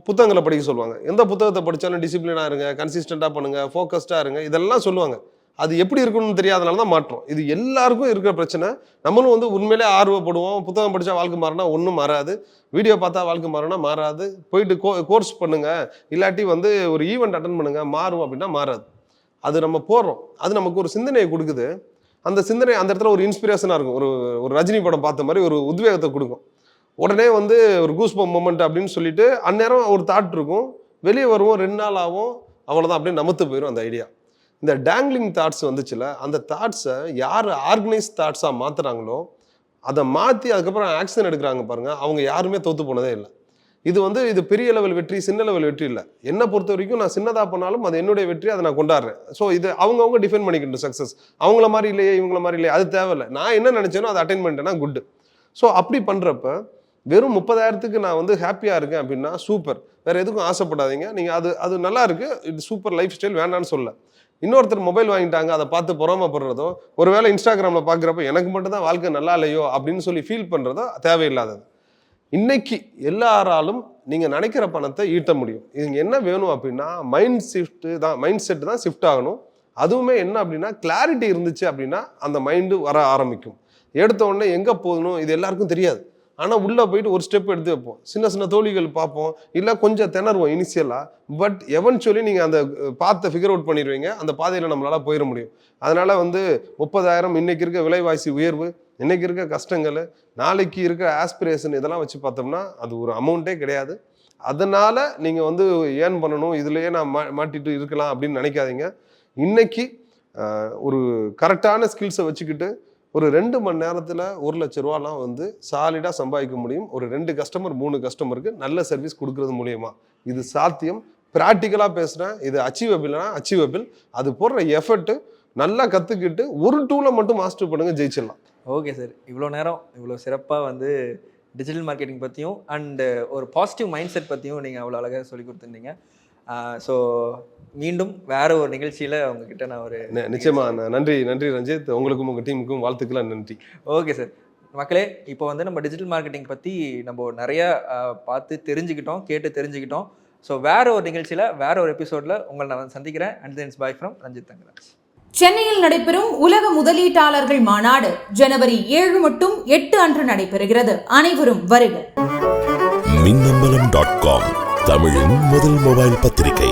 புத்தகங்களை படிக்க சொல்லுவாங்க, எந்த புத்தகத்தை படித்தாலும் டிசிப்ளினாக இருங்க, கன்சிஸ்டண்ட்டாக பண்ணுங்கள், ஃபோக்கஸ்டாக இருங்க, இதெல்லாம் சொல்லுவாங்க. அது எப்படி இருக்கணும்னு தெரியாதனால தான் மாற்றோம். இது எல்லாருக்கும் இருக்கிற பிரச்சனை. நம்மளும் வந்து உண்மையிலே ஆர்வப்படுவோம், புத்தகம் படித்தா வாழ்க்கை மாறினா ஒன்றும் மாறாது, வீடியோ பார்த்தா வாழ்க்கை மாறினா மாறாது, போயிட்டு கோர்ஸ் பண்ணுங்கள், இல்லாட்டி வந்து ஒரு ஈவெண்ட் அட்டன் பண்ணுங்கள், மாறும் அப்படின்னா மாறாது. அது நம்ம போடுறோம், அது நமக்கு ஒரு சிந்தனையை கொடுக்குது. அந்த சிந்தனை அந்த இடத்துல ஒரு இன்ஸ்பிரேஷனாக இருக்கும், ஒரு ரஜினி படம் பார்த்த மாதிரி ஒரு உத்வேகத்தை கொடுக்கும். உடனே வந்து ஒரு கூஸ்பம்ப் மொமெண்ட் அப்படின்னு சொல்லிட்டு அந்நேரம் ஒரு தாட் இருக்கும், வெளியே வருவோம், 2 நாள் ஆகும், அவ்வளோதான், அப்படியே நமத்து போயிடும் அந்த ஐடியா. இந்த டேங்லிங் தாட்ஸ் வந்துச்சுல, அந்த தாட்ஸை யார் ஆர்கனைஸ் தாட்ஸாக மாற்றுறாங்களோ, அதை மாற்றி அதுக்கப்புறம் ஆக்ஷன் எடுக்கிறாங்க பாருங்கள், அவங்க யாருமே தோற்று போனதே இல்லை. இது பெரிய லெவல் வெற்றி, சின்ன லெவல் வெற்றி இல்லை. என்னை பொறுத்த வரைக்கும் நான் சின்னதாக பண்ணாலும் அது என்னுடைய வெற்றி, அதை நான் கொண்டாடுறேன். ஸோ இது அவங்கவுங்க டிஃபைன் பண்ணிக்கிட்டு சக்ஸஸ், அவங்கள மாதிரி இல்லையே இவங்கள மாதிரி இல்லையே, அது தேவையில்லை. நான் என்ன நினச்சேனோ அதை அட்டைன் பண்ணிட்டேன்னா குட். ஸோ அப்படி பண்ணுறப்ப வெறும் 30,000க்கு நான் வந்து ஹாப்பியாக இருக்கேன் அப்படின்னா சூப்பர், வேறு எதுக்கும் ஆசைப்படாதீங்க. நீங்கள் அது நல்லா இருக்குது, இது சூப்பர் லைஃப் ஸ்டைல், வேண்டான்னு சொல்ல. இன்னொருத்தர் மொபைல் வாங்கிட்டாங்க அதை பார்த்து பொறாமப்படுறதோ, ஒருவேளை இன்ஸ்டாகிராமில் பார்க்குறப்ப எனக்கு மட்டும்தான் வாழ்க்கை நல்லா இல்லையோ அப்படின்னு சொல்லி ஃபீல் பண்ணுறதோ தேவையில்லாதது. இன்னைக்கு எல்லாராலும் நீங்கள் நினைக்கிற பணத்தை ஈட்ட முடியும். இதுங்க என்ன வேணும் அப்படின்னா மைண்ட் செட்டு தான் ஷிஃப்ட் ஆகணும். அதுவுமே என்ன அப்படின்னா கிளாரிட்டி இருந்துச்சு அப்படின்னா அந்த மைண்டு வர ஆரம்பிக்கும். எடுத்த உடனே எங்கே போகணும் இது எல்லாருக்கும் தெரியாது. ஆனால் உள்ளே போயிட்டு ஒரு ஸ்டெப் எடுத்து வைப்போம், சின்ன சின்ன தோல்விகள் பார்ப்போம், இல்லை கொஞ்சம் திணறுவோம் இனிஷியலாக. பட் எவென்ச்சுவலி நீங்கள் அந்த பாத்தை ஃபிகர் அவுட் பண்ணிடுவீங்க, அந்த பாதையில் நம்மளால் போயிட முடியும். அதனால் வந்து 30,000 இன்னைக்கு இருக்க விலைவாசி உயர்வு, இன்னைக்கு இருக்க கஷ்டங்கள், நாளைக்கு இருக்க ஆஸ்பிரேஷன், இதெல்லாம் வச்சு பார்த்தோம்னா அது ஒரு அமௌண்ட்டே கிடையாது. அதனால் நீங்கள் வந்து ஏர்ன் பண்ணணும், இதுலேயே நான் மாட்டிட்டு இருக்கலாம் அப்படின்னு நினைக்காதீங்க. இன்னைக்கு ஒரு கரெக்டான ஸ்கில்ஸை வச்சுக்கிட்டு ஒரு 2 மணி நேரத்தில் 1 லட்ச ரூபாலாம் வந்து சாலிடாக சம்பாதிக்க முடியும். ஒரு 2 கஸ்டமர் 3 கஸ்டமருக்கு நல்ல சர்வீஸ் கொடுக்கறது மூலியமா இது சாத்தியம். ப்ராக்டிக்கலாக பேசுகிறேன், இது அச்சீவபிள்னா அச்சீவபிள். அது போடுற எஃபர்ட்டு நல்லா கற்றுக்கிட்டு ஒரு டூலை மட்டும் மாஸ்டர் பண்ணுங்க, ஜெயிச்சிடலாம். ஓகே சார், இவ்வளோ நேரம் இவ்வளோ சிறப்பாக வந்து டிஜிட்டல் மார்க்கெட்டிங் பற்றியும் அண்டு ஒரு பாசிட்டிவ் மைண்ட் செட் பற்றியும் நீங்கள் அவ்வளோ அழகாக சொல்லி கொடுத்துருந்தீங்க. ஸோ மீண்டும் வேற ஒரு நிகழ்ச்சியில் உங்ககிட்ட நான் ஒரு நிச்சயமா நன்றி ரஞ்சித், உங்களுக்கும் உங்கள் டீமுக்கும் வாழ்த்துக்கள், நன்றி. Okay sir. மக்களே, இப்போ வந்து நம்ம டிஜிட்டல் மார்க்கெட்டிங் பற்றி நம்ம நிறையா பார்த்து தெரிஞ்சுக்கிட்டோம், கேட்டு தெரிஞ்சுக்கிட்டோம். ஸோ வேற ஒரு நிகழ்ச்சியில் வேற ஒரு எபிசோடில் உங்களை நான் சந்திக்கிறேன். And thanks bye from Ranjith Thangaraj. சென்னையில் நடைபெறும் உலக முதலீட்டாளர்கள் மாநாடு ஜனவரி 7 மற்றும் 8 அன்று நடைபெறுகிறது. அனைவரும் வருக. மின்னம்பலம்.com, தமிழின் முதல் மொபைல் பத்திரிகை.